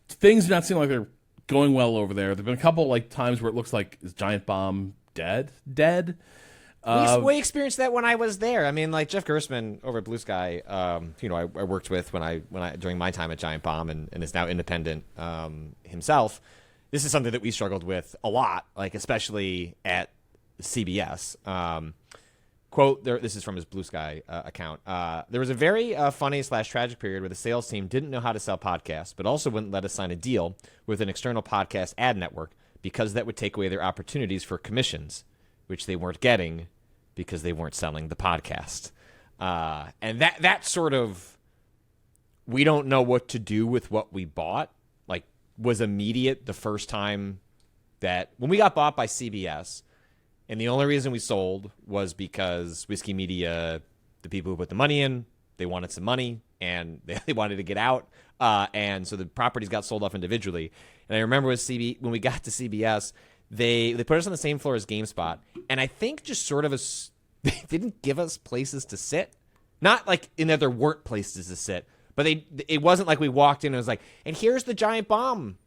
things do not seem like they're going well over there. There have been a couple times where it looks like, is Giant Bomb dead? We experienced that when I was there. I mean, Jeff Gerstmann over at Blue Sky, I worked with when I during my time at Giant Bomb, and is now independent himself. This is something that we struggled with a lot, especially at CBS. Quote, this is from his Blue Sky account. There was a very funny / tragic period where the sales team didn't know how to sell podcasts, but also wouldn't let us sign a deal with an external podcast ad network because that would take away their opportunities for commissions, which they weren't getting because they weren't selling the podcast. And that sort of, we don't know what to do with what we bought, was immediate the first time that, when we got bought by CBS, and the only reason we sold was because Whiskey Media, the people who put the money in, they wanted some money, and they wanted to get out. And so the properties got sold off individually. And I remember when we got to CBS, they put us on the same floor as GameSpot. And I think just sort of they didn't give us places to sit. Not in that there weren't places to sit, but it wasn't like we walked in and it was and here's the Giant Bomb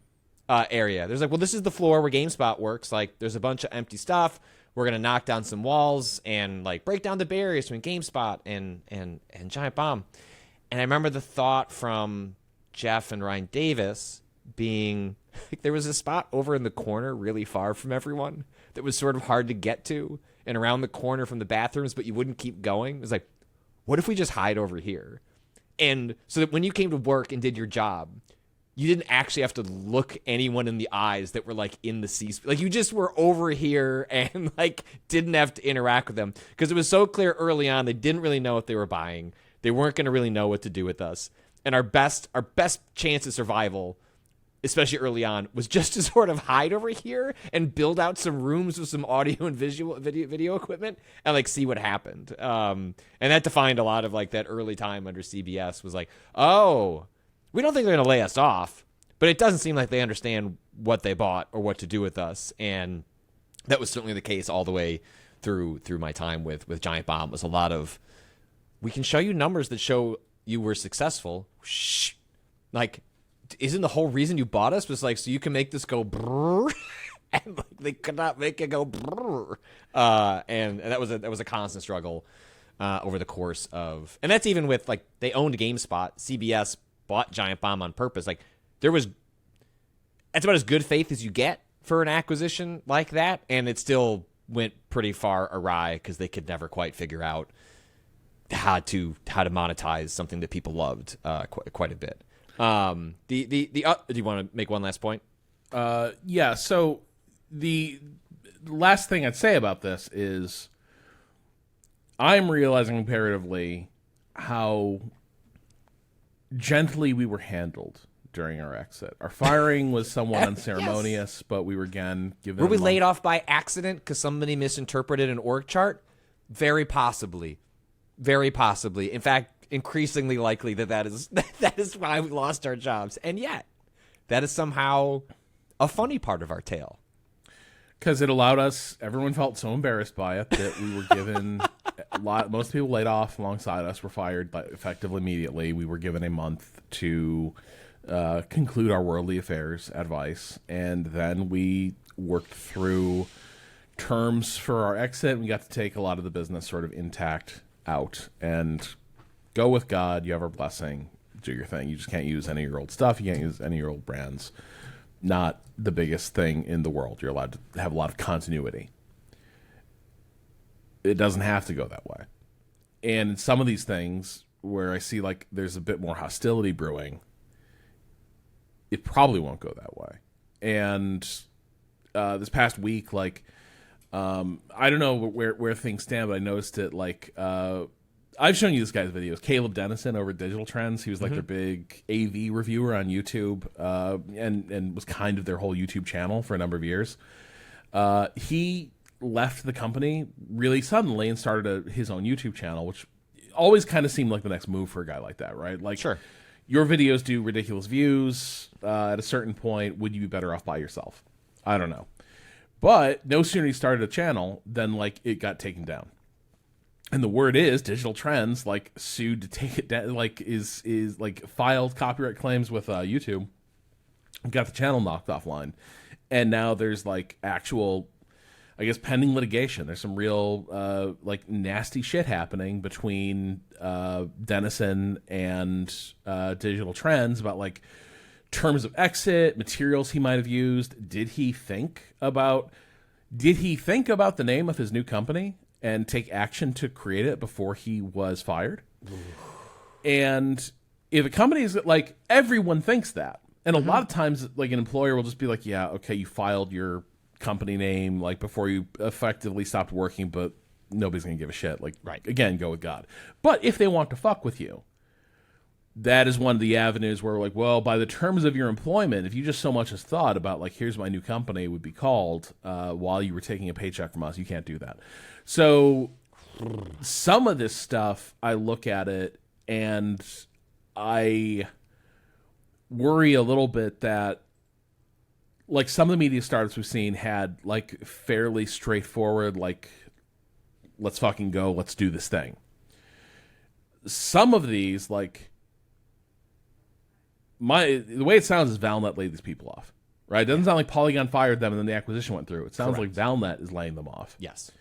area. There's well, this is the floor where GameSpot works. There's a bunch of empty stuff. We're going to knock down some walls and break down the barriers between GameSpot and Giant Bomb. And I remember the thought from Jeff and Ryan Davis being, there was a spot over in the corner really far from everyone that was sort of hard to get to and around the corner from the bathrooms, but you wouldn't keep going. It was what if we just hide over here? And so that when you came to work and did your job, you didn't actually have to look anyone in the eyes that were in the C-suite. You just were over here and didn't have to interact with them, because it was so clear early on they didn't really know what they were buying. They weren't going to really know what to do with us. And our best chance of survival, especially early on, was just to sort of hide over here and build out some rooms with some audio and video equipment and see what happened. And that defined a lot of that early time under CBS was oh, we don't think they're going to lay us off, but it doesn't seem like they understand what they bought or what to do with us. And that was certainly the case all the way through my time with Giant Bomb. It was a lot of, we can show you numbers that show you were successful. Shh. Isn't the whole reason you bought us was so you can make this go brrr? And they could not make it go brrr. And that was a constant struggle over the course of, and that's even with they owned GameSpot. CBS bought Giant Bomb on purpose. That's about as good faith as you get for an acquisition like that, and it still went pretty far awry because they could never quite figure out how to monetize something that people loved quite a bit. Do you want to make one last point? Yeah. So the last thing I'd say about this is I'm realizing comparatively how gently we were handled during our exit. Our firing was somewhat unceremonious, yes, but we were again given. Were we laid off by accident because somebody misinterpreted an org chart? Very possibly. Very possibly. In fact, increasingly likely that is why we lost our jobs. And yet, that is somehow a funny part of our tale. Because it allowed us, everyone felt so embarrassed by it that we were given most people laid off alongside us were fired effectively immediately. We were given a month to conclude our worldly affairs advice, and then we worked through terms for our exit. We got to take a lot of the business sort of intact out and go with God. You have our blessing. Do your thing. You just can't use any of your old stuff. You can't use any of your old brands. not the biggest thing in the world. You're allowed to have a lot of continuity. It doesn't have to go that way. And in some of these things where I see like there's a bit more hostility brewing, it probably won't go that way. And this past week, like, I don't know where things stand, but I noticed it. Like, I've shown you this guy's videos. Caleb Dennison over at Digital Trends. He was like their big AV reviewer on YouTube, and was kind of their whole YouTube channel for a number of years. He left the company really suddenly and started his own YouTube channel, which always kind of seemed like the next move for a guy like that, right? Like, Sure. Your videos do ridiculous views. At a certain point, would you be better off by yourself? I don't know. But no sooner he started a channel than like it got taken down. And the word is Digital Trends like sued to take it down, like is like filed copyright claims with YouTube, got the channel knocked offline, and now there's like actual, I guess, pending litigation. There's some real like nasty shit happening between Dennison and Digital Trends about like terms of exit, materials he might have used. Did he think about the name of his new company and take action to create it before he was fired? And if a company is like, everyone thinks that. And a lot of times, like, an employer will just be like, yeah, okay, you filed your company name like before you effectively stopped working, but nobody's gonna give a shit. Like, right. Again, go with God. But if they want to fuck with you, that is one of the avenues where, like, well, by the terms of your employment, if you just so much as thought about, like, here's my new company would be called while you were taking a paycheck from us, you can't do that. So some of this stuff, I look at it and I worry a little bit that, like, some of the media startups we've seen had, like, fairly straightforward, like, let's fucking go, let's do this thing. Some of these, like, the way it sounds is Valnet laid these people off, right? It doesn't sound like Polygon fired them and then the acquisition went through. It sounds Correct. like Valnet is laying them off. Yes.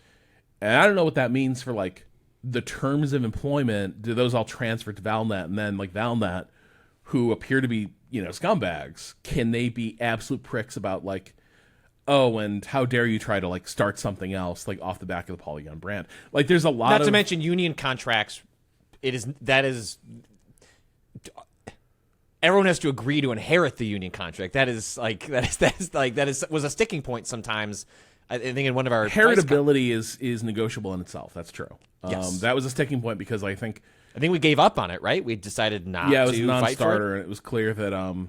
And I don't know what that means for, like, the terms of employment. Do those all transfer to Valnet? And then, like, Valnet, who appear to be, you know, scumbags, can they be absolute pricks about, like, oh, and how dare you try to, like, start something else, like, off the back of the Polygon brand? Like, there's a lot Not of... to mention union contracts. Everyone has to agree to inherit the union contract. That is was a sticking point sometimes. I think in one of our heritability is negotiable in itself. That's true. Yes. That was a sticking point because I think we gave up on it, right? We decided not it was to a fight for non-starter, it. and it was clear that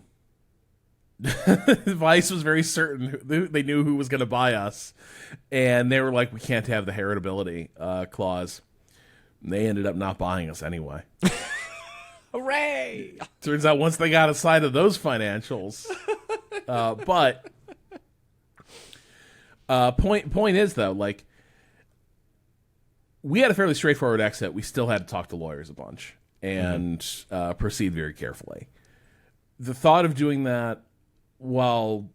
Vice was very certain they knew who was going to buy us, and they were like, we can't have the heritability clause. And they ended up not buying us anyway. Hooray! Turns out once they got aside of those financials, point is though, like, we had a fairly straightforward exit. We still had to talk to lawyers a bunch and proceed very carefully. The thought of doing that while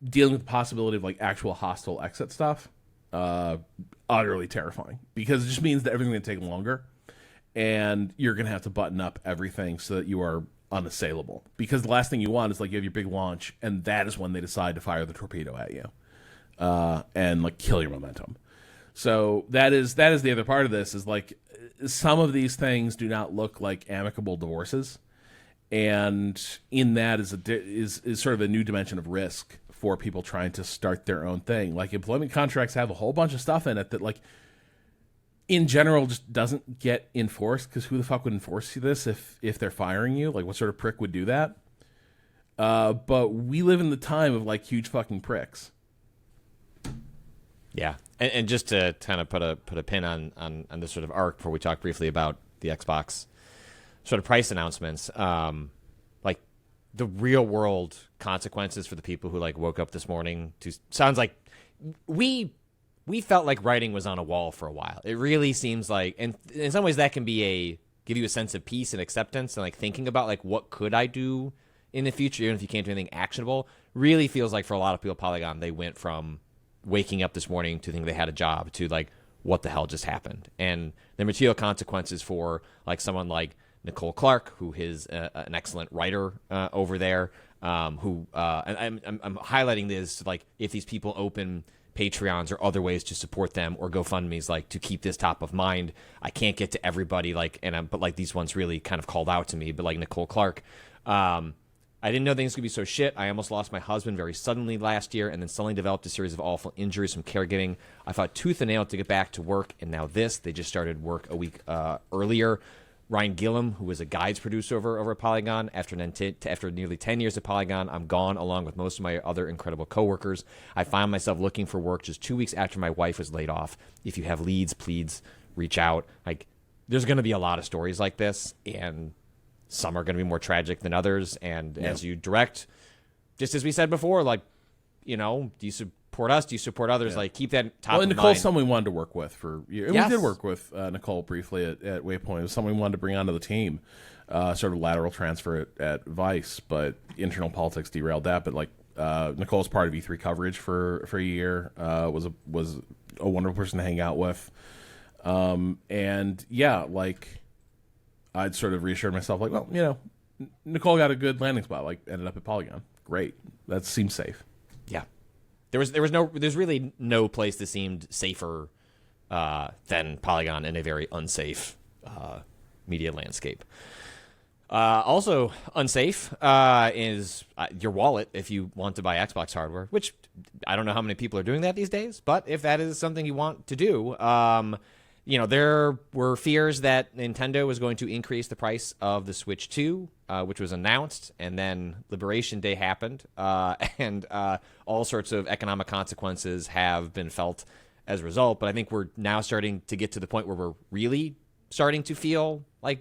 dealing with the possibility of, like, actual hostile exit stuff, utterly terrifying, because it just means that everything's going to take longer. And you're going to have to button up everything so that you are unassailable. Because the last thing you want is, like, you have your big launch, and that is when they decide to fire the torpedo at you and, like, kill your momentum. So that is the other part of this, is, like, some of these things do not look like amicable divorces. And in that is sort of a new dimension of risk for people trying to start their own thing. Like, employment contracts have a whole bunch of stuff in it that, like, in general just doesn't get enforced, because who the fuck would enforce this if they're firing you? Like, what sort of prick would do that? But we live in the time of, like, huge fucking pricks. Yeah, and just to kind of put a pin on this sort of arc before we talk briefly about the Xbox sort of price announcements, like, the real world consequences for the people who, like, woke up this morning to sounds like we felt like writing was on a wall for a while. It really seems like, and in some ways that can give you a sense of peace and acceptance, and, like, thinking about, like, what could I do in the future, even if you can't do anything actionable. Really feels like for a lot of people, Polygon, they went from waking up this morning to think they had a job to, like, what the hell just happened. And the material consequences for, like, someone like Nicole Clark, who is an excellent writer over there, who and I'm highlighting this like if these people open Patreons or other ways to support them or GoFundMe's like to keep this top of mind. I can't get to everybody but like these ones really kind of called out to me, but like Nicole Clark. I didn't know things could be so shit. I almost lost my husband very suddenly last year and then suddenly developed a series of awful injuries from caregiving. I fought tooth and nail to get back to work, and now this. They just started work a week earlier. Ryan Gillum, who was a guides producer over at Polygon, after nearly 10 years at Polygon, I'm gone along with most of my other incredible coworkers. I found myself looking for work just 2 weeks after my wife was laid off. If you have leads, please reach out. Like, there's going to be a lot of stories like this, and some are going to be more tragic than others. And as you direct, just as we said before, like, you know, do you support us? Do you support others? Like, keep that top of mind. Well, Nicole's someone we wanted to work with for years. Yes. We did work with Nicole briefly at Waypoint. It was someone we wanted to bring onto the team, sort of lateral transfer at Vice, but internal politics derailed that. But, like, Nicole's part of E3 coverage for a year, was a wonderful person to hang out with. And, yeah, like, I'd sort of reassured myself, like, well, you know, Nicole got a good landing spot, like, ended up at Polygon. Great. That seems safe. Yeah. There's really no place that seemed safer than Polygon in a very unsafe media landscape. Also unsafe is your wallet if you want to buy Xbox hardware, which I don't know how many people are doing that these days, but if that is something you want to do, you know, there were fears that Nintendo was going to increase the price of the Switch 2, which was announced, and then Liberation Day happened, and all sorts of economic consequences have been felt as a result. But I think we're now starting to get to the point where we're really starting to feel like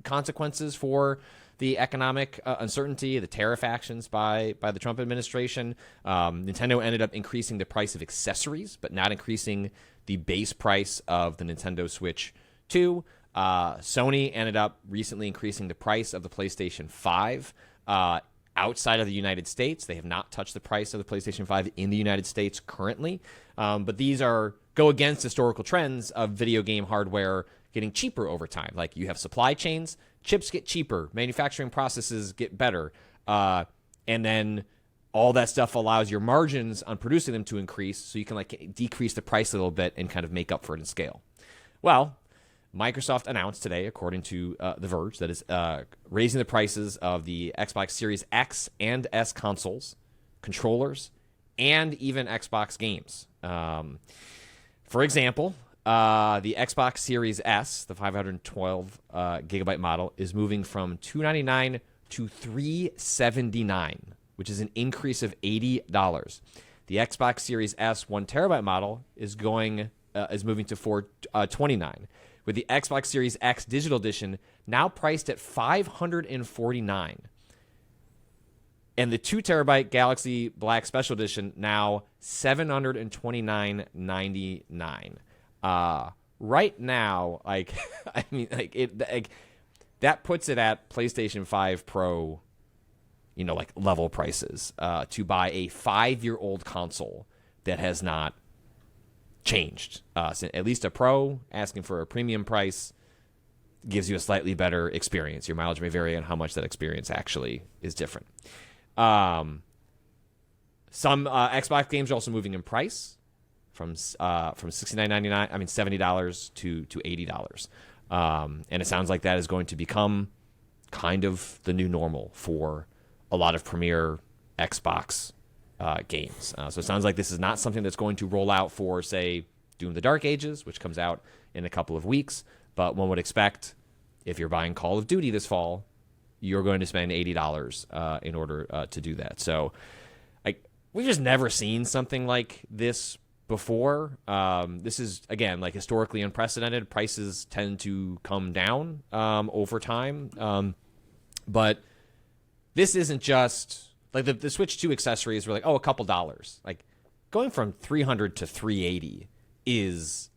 consequences for the economic uncertainty, the tariff actions by the Trump administration. Nintendo ended up increasing the price of accessories, but not increasing the base price of the Nintendo Switch 2. Sony ended up recently increasing the price of the PlayStation 5 outside of the United States. They have not touched the price of the PlayStation 5 in the United States currently. But these go against historical trends of video game hardware getting cheaper over time. Like, you have supply chains, chips get cheaper, manufacturing processes get better, and then all that stuff allows your margins on producing them to increase, so you can like decrease the price a little bit and kind of make up for it in scale. Well, Microsoft announced today, according to The Verge, that is raising the prices of the Xbox Series X and S consoles, controllers, and even Xbox games. For example, the Xbox Series S, the 512 gigabyte model, is moving from $299 to $379, which is an increase of $80. The Xbox Series S 1 terabyte model is moving to $429, with the Xbox Series X Digital Edition now priced at $549, and the 2 terabyte Galaxy Black Special Edition now $729.99. Right now, like, I mean, that puts it at PlayStation 5 Pro, you know, like level prices to buy a 5-year-old console that has not changed. So at least a Pro, asking for a premium price, gives you a slightly better experience. Your mileage may vary on how much that experience actually is different. Some Xbox games are also moving in price from $69.99, to $80. And it sounds like that is going to become kind of the new normal for a lot of premier Xbox games. So it sounds like this is not something that's going to roll out for, say, Doom the Dark Ages, which comes out in a couple of weeks. But one would expect, if you're buying Call of Duty this fall, you're going to spend $80 in order to do that. So we've just never seen something like this before. This is, again, like historically unprecedented. Prices tend to come down over time. But this isn't just like the Switch 2 accessories were like, a couple dollars. Like, going from $300 to $380 is,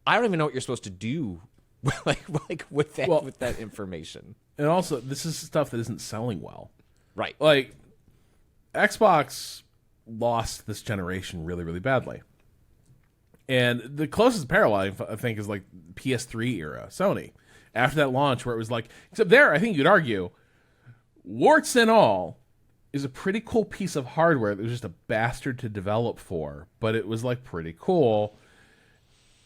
I don't even know what you're supposed to do with that information. And also, this is stuff that isn't selling well. Right. Like, Xbox lost this generation really, really badly. And the closest parallel, I think, is like PS3 era Sony. After that launch, where it was like, except there, I think you'd argue, warts and all, is a pretty cool piece of hardware. It was just a bastard to develop for, but it was like pretty cool.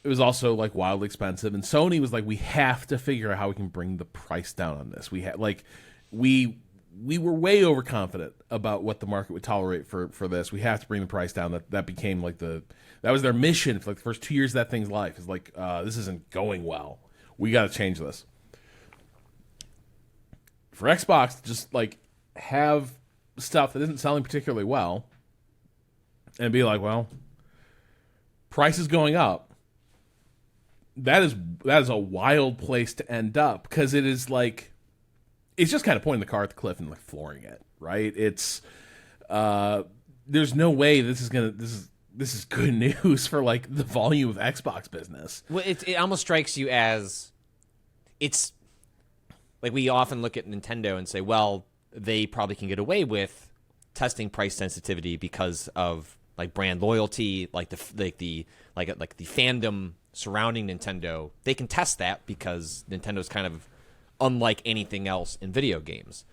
It was also like wildly expensive, and Sony was like, we have to figure out how we can bring the price down on this. We had like we were way overconfident about what the market would tolerate for this. We have to bring the price down. That became like that was their mission for like the first 2 years of that thing's life. Is like, this isn't going well. We got to change this. For Xbox, just like have stuff that isn't selling particularly well, and be like, well, price is going up. That is a wild place to end up, because it is like, it's just kind of pointing the car at the cliff and like flooring it, right? It's there's no way this is good news for like the volume of Xbox business. Well, it almost strikes you as, it's like we often look at Nintendo and say, well, they probably can get away with testing price sensitivity because of like brand loyalty, like the fandom surrounding Nintendo. They can test that because Nintendo's kind of unlike anything else in video games.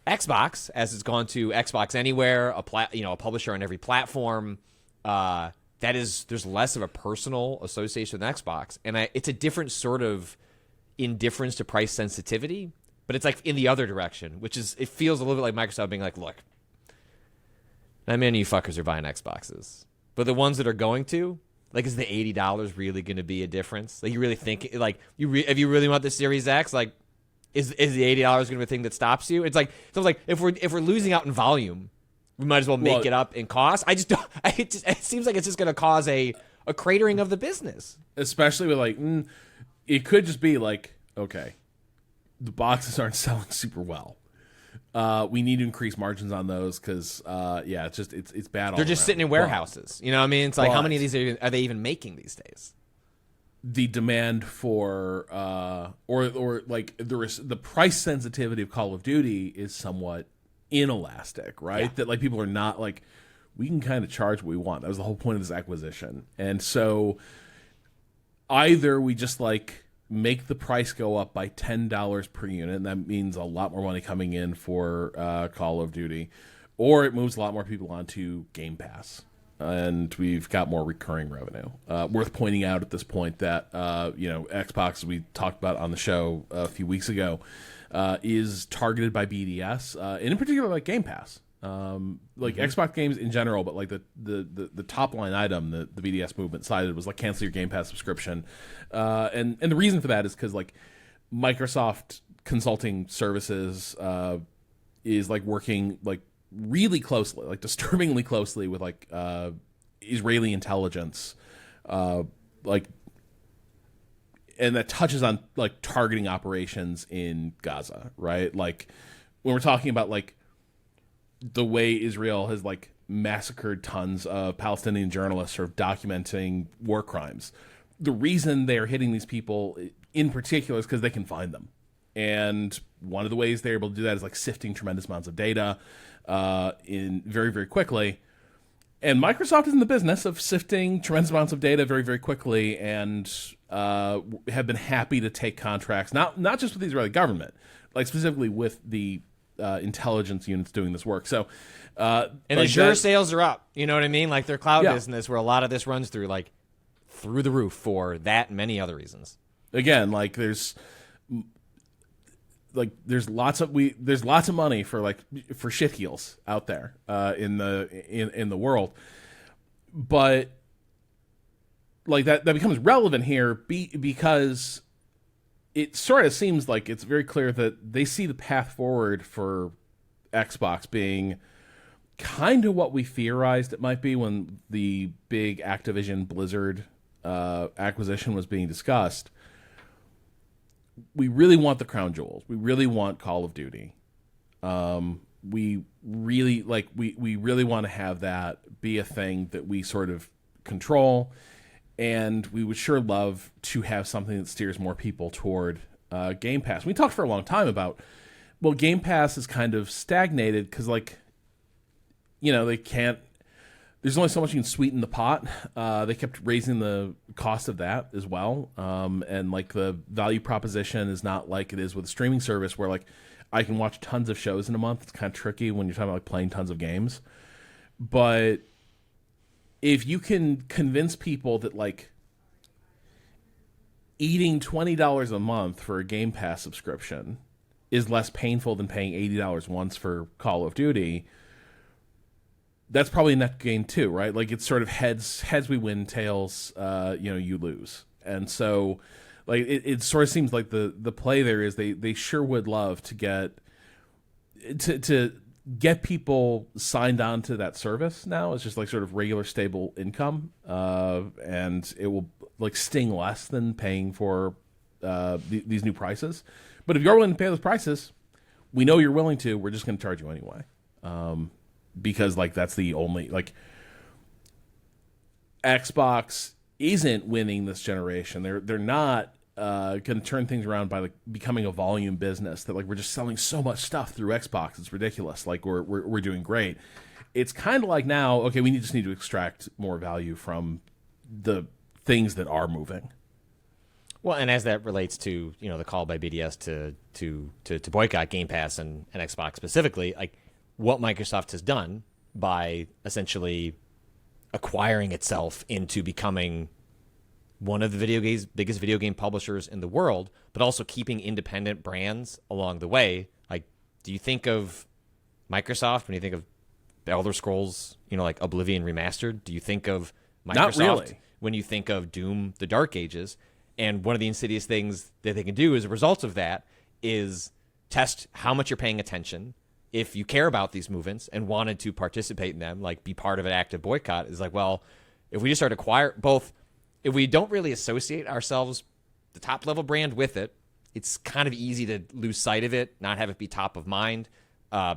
Xbox, as it's gone to Xbox Anywhere, a publisher on every platform, there's less of a personal association with Xbox, and it's a different sort of indifference to price sensitivity, but it's like in the other direction, which is, it feels a little bit like Microsoft being like, look, not many of you fuckers are buying Xboxes, but the ones that are going to, like, is the $80 really going to be a difference? Like, you really think, like, if you really want the Series X, like, is the $80 going to be the thing that stops you? It's like, so it's like, if we're losing out in volume, we might as well make it up in cost. I just don't. It seems like it's just going to cause a cratering of the business, especially with like, it could just be like, okay, the boxes aren't selling super well. We need to increase margins on those because, it's bad. They're just sitting in warehouses. You know what I mean? It's like, how many of these are they even making these days? The demand for, or like the price sensitivity of Call of Duty is somewhat inelastic, right? Yeah. That like people are not like, we can kind of charge what we want. That was the whole point of this acquisition. And so either we just like make the price go up by $10 per unit, and that means a lot more money coming in for Call of Duty, or it moves a lot more people onto Game Pass, and we've got more recurring revenue. Worth pointing out at this point that Xbox, as we talked about on the show a few weeks ago, is targeted by BDS, and in particular like Game Pass. Xbox games in general, but like the top line item the BDS movement cited was like, cancel your Game Pass subscription, and the reason for that is because like Microsoft consulting services is like working like really closely, like disturbingly closely with like Israeli intelligence, like, and that touches on like targeting operations in Gaza, right? Like when we're talking about like the way Israel has like massacred tons of Palestinian journalists sort of documenting war crimes. The reason they're hitting these people in particular is because they can find them. And one of the ways they're able to do that is like sifting tremendous amounts of data in very, very quickly. And Microsoft is in the business of sifting tremendous amounts of data very, very quickly, and have been happy to take contracts, not just with the Israeli government, like specifically with the intelligence units doing this work. So, and like Azure sales are up. You know what I mean? Like their cloud business, where a lot of this runs through, like through the roof for that and many other reasons. Again, like there's lots of money for shitheels out there in the world, but like that becomes relevant here because it sort of seems like it's very clear that they see the path forward for Xbox being kind of what we theorized it might be when the big Activision Blizzard acquisition was being discussed. We really want the crown jewels. We really want Call of Duty. We really want to have that be a thing that we sort of control. And we would sure love to have something that steers more people toward Game Pass. We talked for a long time about, well, Game Pass is kind of stagnated because, like, they can't there's only so much you can sweeten the pot. They kept raising the cost of that as well. And like the value proposition is not like it is with a streaming service where like I can watch tons of shows in a month. It's kind of tricky when you're talking about like playing tons of games. But if you can convince people that like eating $20 a month for a Game Pass subscription is less painful than paying $80 once for Call of Duty, that's probably a net gain too, right? Like it's sort of heads we win, tails you lose. And so like it sort of seems like the play there is they sure would love to get people signed on to that service now. It's just like sort of regular stable income, and it will like sting less than paying for these new prices. But if you're willing to pay those prices, we know you're willing to. We're just going to charge you anyway, because like that's the only like Xbox isn't winning this generation. They're not going to turn things around by like becoming a volume business that like we're just selling so much stuff through Xbox. It's ridiculous. Like we're doing great. It's kind of like now, okay, we just need to extract more value from the things that are moving. Well, and as that relates to the call by BDS to boycott Game Pass and Xbox specifically, like what Microsoft has done by essentially acquiring itself into becoming one of the biggest video game publishers in the world, but also keeping independent brands along the way. Like, do you think of Microsoft when you think of Elder Scrolls, like Oblivion Remastered? Do you think of Microsoft Not really. When you think of Doom, The Dark Ages? And one of the insidious things that they can do as a result of that is test how much you're paying attention. If you care about these movements and wanted to participate in them, like be part of an active boycott, is like, well, if we just start if we don't really associate ourselves, the top level brand with it, it's kind of easy to lose sight of it, not have it be top of mind,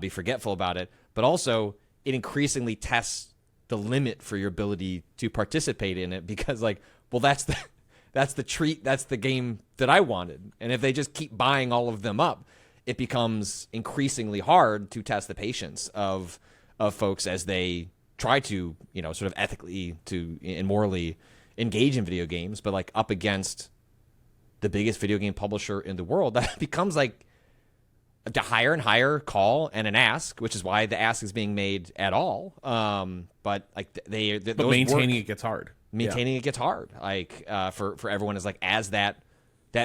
be forgetful about it. But also, it increasingly tests the limit for your ability to participate in it because, like, well, that's the treat, that's the game that I wanted. And if they just keep buying all of them up, it becomes increasingly hard to test the patience of folks as they try to, sort of ethically and morally engage in video games, but like up against the biggest video game publisher in the world, that becomes like a higher and higher call and an ask, which is why the ask is being made at all. But like but maintaining it gets hard. It gets hard. Like for everyone is like as that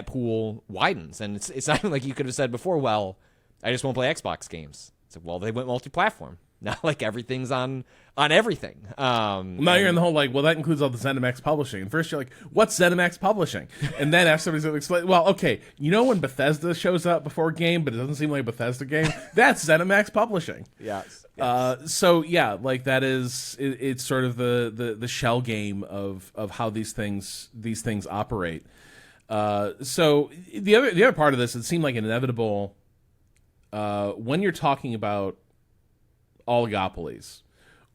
pool widens, and it's not even like you could have said before, well, I just won't play Xbox games. It's like, well, they went multi-platform. Now, like, everything's on everything. Now you're in the whole, like, well, that includes all the ZeniMax publishing. And first you're like, what's ZeniMax publishing? And then after somebody's going to explain, well, okay, when Bethesda shows up before a game, but it doesn't seem like a Bethesda game? That's ZeniMax publishing. Yes. So, yeah, like, that is, it's sort of the shell game of how these things operate. So the other part of this, it seemed like inevitable when you're talking about oligopolies.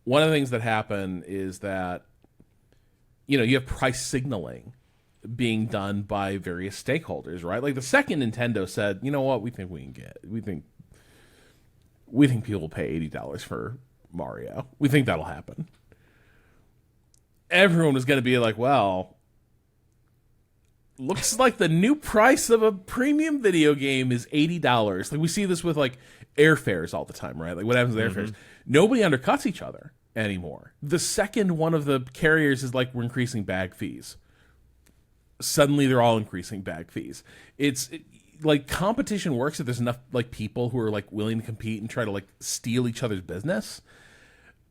One of the things that happen is that you have price signaling being done by various stakeholders, right? Like the second Nintendo said, you know what, we think people will pay $80 for Mario. We think that'll happen. Everyone was going to be like, well, looks like the new price of a premium video game is $80. Like we see this with like airfares all the time, right? Like what happens with airfares? Nobody undercuts each other anymore. The second one of the carriers is like, we're increasing bag fees. Suddenly they're all increasing bag fees. Like competition works if there's enough like people who are like willing to compete and try to like steal each other's business.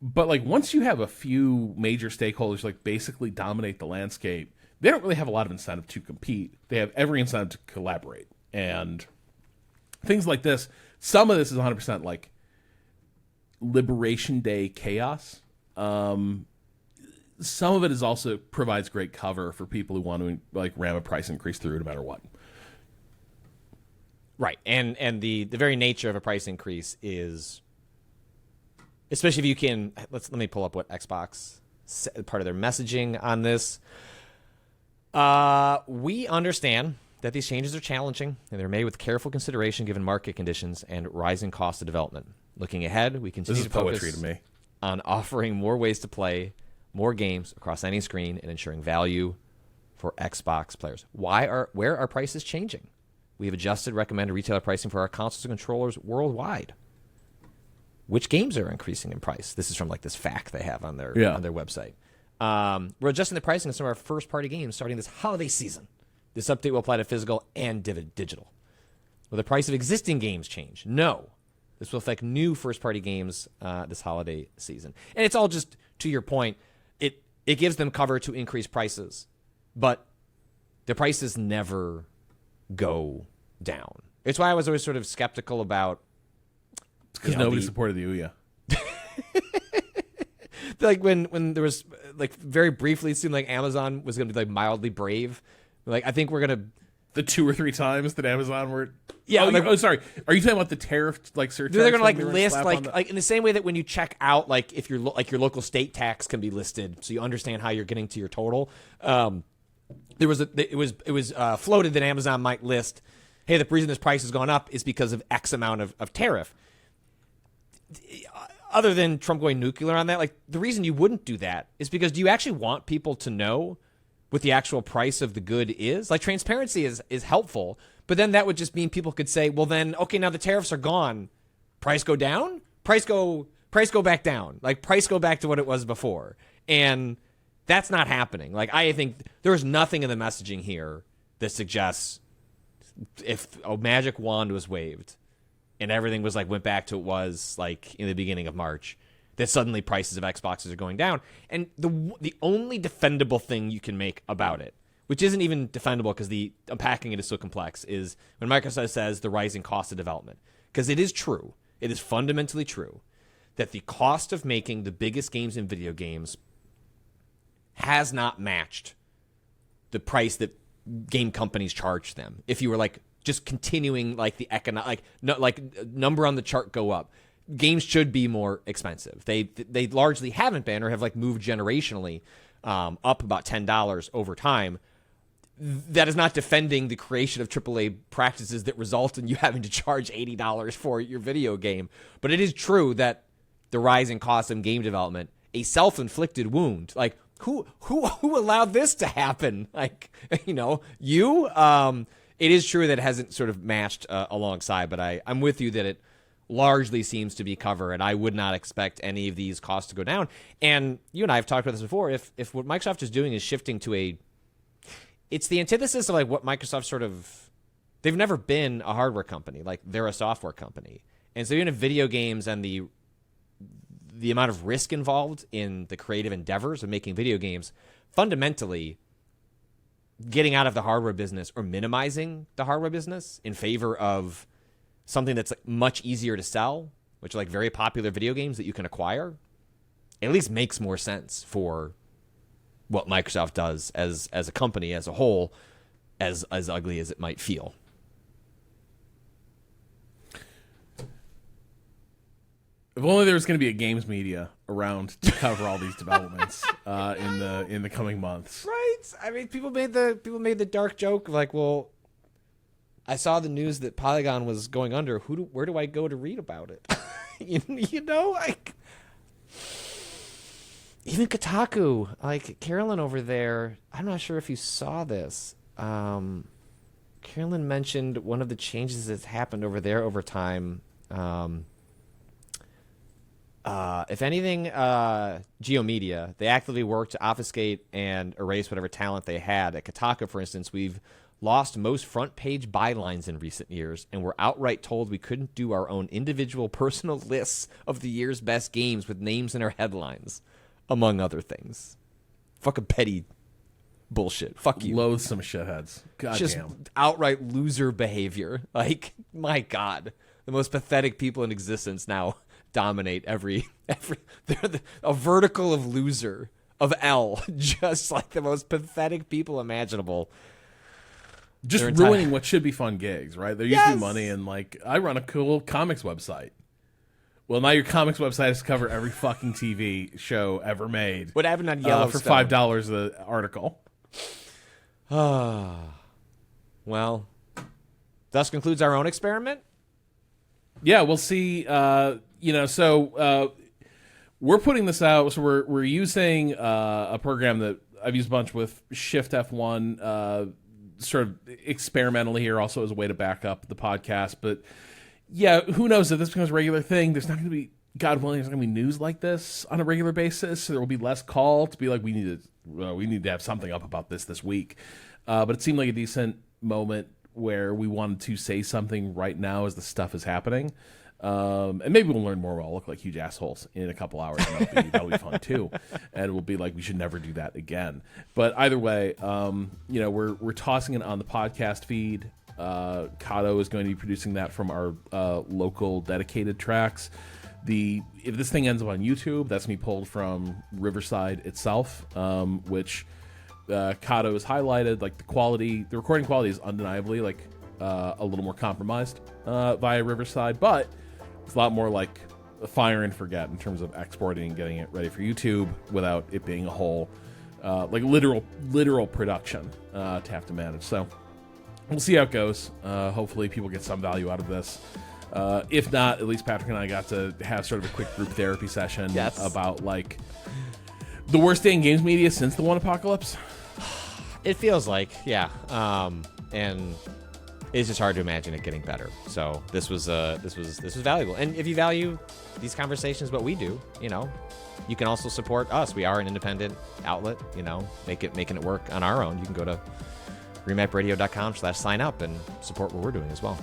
But like once you have a few major stakeholders like basically dominate the landscape, they don't really have a lot of incentive to compete. They have every incentive to collaborate. And things like this, some of this is 100% like Liberation Day chaos. Some of it is also provides great cover for people who want to like ram a price increase through no matter what. Right. And the very nature of a price increase is, especially if you can, let me pull up what Xbox, part of their messaging on this. We understand that these changes are challenging and they're made with careful consideration given market conditions and rising cost of development. Looking ahead, we continue to focus poetry to me. on offering more ways to play more games across any screen and ensuring value for Xbox players. Where are prices changing? We have adjusted recommended retailer pricing for our consoles and controllers worldwide. Which games are increasing in price? This is from like this fact they have on their website. We're adjusting the pricing of some of our first-party games starting this holiday season. This update will apply to physical and digital. Will the price of existing games change? No. This will affect new first-party games this holiday season. And it's all just, to your point, it gives them cover to increase prices. But the prices never go down. It's why I was always sort of skeptical about... Because nobody supported the Ouya. Like when there was, like, very briefly it seemed like Amazon was going to be, like, mildly brave. Like, I think we're going to... The 2 or 3 times that Amazon were... Yeah. Sorry. Are you talking about the tariff, like, surcharge? They're going to, like, list, like in the same way that when you check out, like, if your local state tax can be listed so you understand how you're getting to your total. It was floated that Amazon might list, hey, the reason this price has gone up is because of X amount of tariff. Other than Trump going nuclear on that, like, the reason you wouldn't do that is because do you actually want people to know what the actual price of the good is? Like, transparency is helpful, but then that would just mean people could say, well, then, okay, now the tariffs are gone. Price go down? Price go back down. Like, price go back to what it was before. And that's not happening. Like, I think there's nothing in the messaging here that suggests if a magic wand was waved and everything was like went back to what it was like in the beginning of March, that suddenly prices of Xboxes are going down. And the only defendable thing you can make about it, which isn't even defendable because the unpacking it is so complex, is when Microsoft says the rising cost of development. Because it is true. It is fundamentally true that the cost of making the biggest games in video games has not matched the price that game companies charge them. If you were like just continuing like the economic, number on the chart go up, games should be more expensive. They largely haven't been or have like moved generationally up about $10 over time. That is not defending the creation of AAA practices that result in you having to charge $80 for your video game. But it is true that the rising cost of game development, a self-inflicted wound, like who allowed this to happen? Like, you. It is true that it hasn't sort of matched alongside, but I'm with you that it largely seems to be covered, and I would not expect any of these costs to go down. And you and I have talked about this before. If what Microsoft is doing is shifting to it's the antithesis of like what Microsoft they've never been a hardware company. Like, they're a software company. And so even if video games and the amount of risk involved in the creative endeavors of making video games, fundamentally getting out of the hardware business or minimizing the hardware business in favor of something that's like much easier to sell, which are like very popular video games that you can acquire, at least makes more sense for what Microsoft does as a company as a whole, as ugly as it might feel. If only there was going to be a games media around to cover all these developments in the coming months. Right. I mean, people made the dark joke of like, well, I saw the news that Polygon was going under. Where do I go to read about it? Like even Kotaku, like Carolyn over there. I'm not sure if you saw this. Carolyn mentioned one of the changes that's happened over there over time. If anything, GeoMedia, they actively work to obfuscate and erase whatever talent they had. At Kotaku, for instance, we've lost most front-page bylines in recent years, and we're outright told we couldn't do our own individual personal lists of the year's best games with names in our headlines, among other things. Fucking petty bullshit. Fuck you. Loathsome shitheads. God Just damn. outright loser behavior. Like, my God. The most pathetic people in existence now dominate every they're a vertical of loser of L, just like the most pathetic people imaginable. Just ruining what should be fun gigs, right? There used to be money in, like, I run a cool comics website. Well, now your comics website has to cover every fucking TV show ever made. What happened on Yellowstone? For $5 an article. Well, thus concludes our own experiment. Yeah, we'll see. we're putting this out. So we're using a program that I've used a bunch with, Shift F1, sort of experimentally here, also as a way to back up the podcast. But yeah, who knows if this becomes a regular thing? There's not going to be, God willing, there's not going to be news like this on a regular basis. So there will be less call to be like, we need to have something up about this week. But it seemed like a decent moment where we wanted to say something right now as the stuff is happening. And maybe we'll learn more. We'll look like huge assholes in a couple hours. And that'll be fun too. And we'll be like, we should never do that again. But either way, we're tossing it on the podcast feed. Kato is going to be producing that from our local dedicated tracks. If this thing ends up on YouTube, that's going to be pulled from Riverside itself, which Kato has highlighted. Like the recording quality is undeniably like a little more compromised via Riverside, but it's a lot more like a fire and forget in terms of exporting and getting it ready for YouTube without it being a whole like literal production to have to manage. So we'll see how it goes. Hopefully people get some value out of this. If not, at least Patrick and I got to have sort of a quick group therapy session about like the worst day in games media since the One Apocalypse. It feels like, yeah. And it's just hard to imagine it getting better. So this was valuable. And if you value these conversations, what we do, you can also support us. We are an independent outlet, making it work on our own. You can go to remapradio.com/sign up and support what we're doing as well.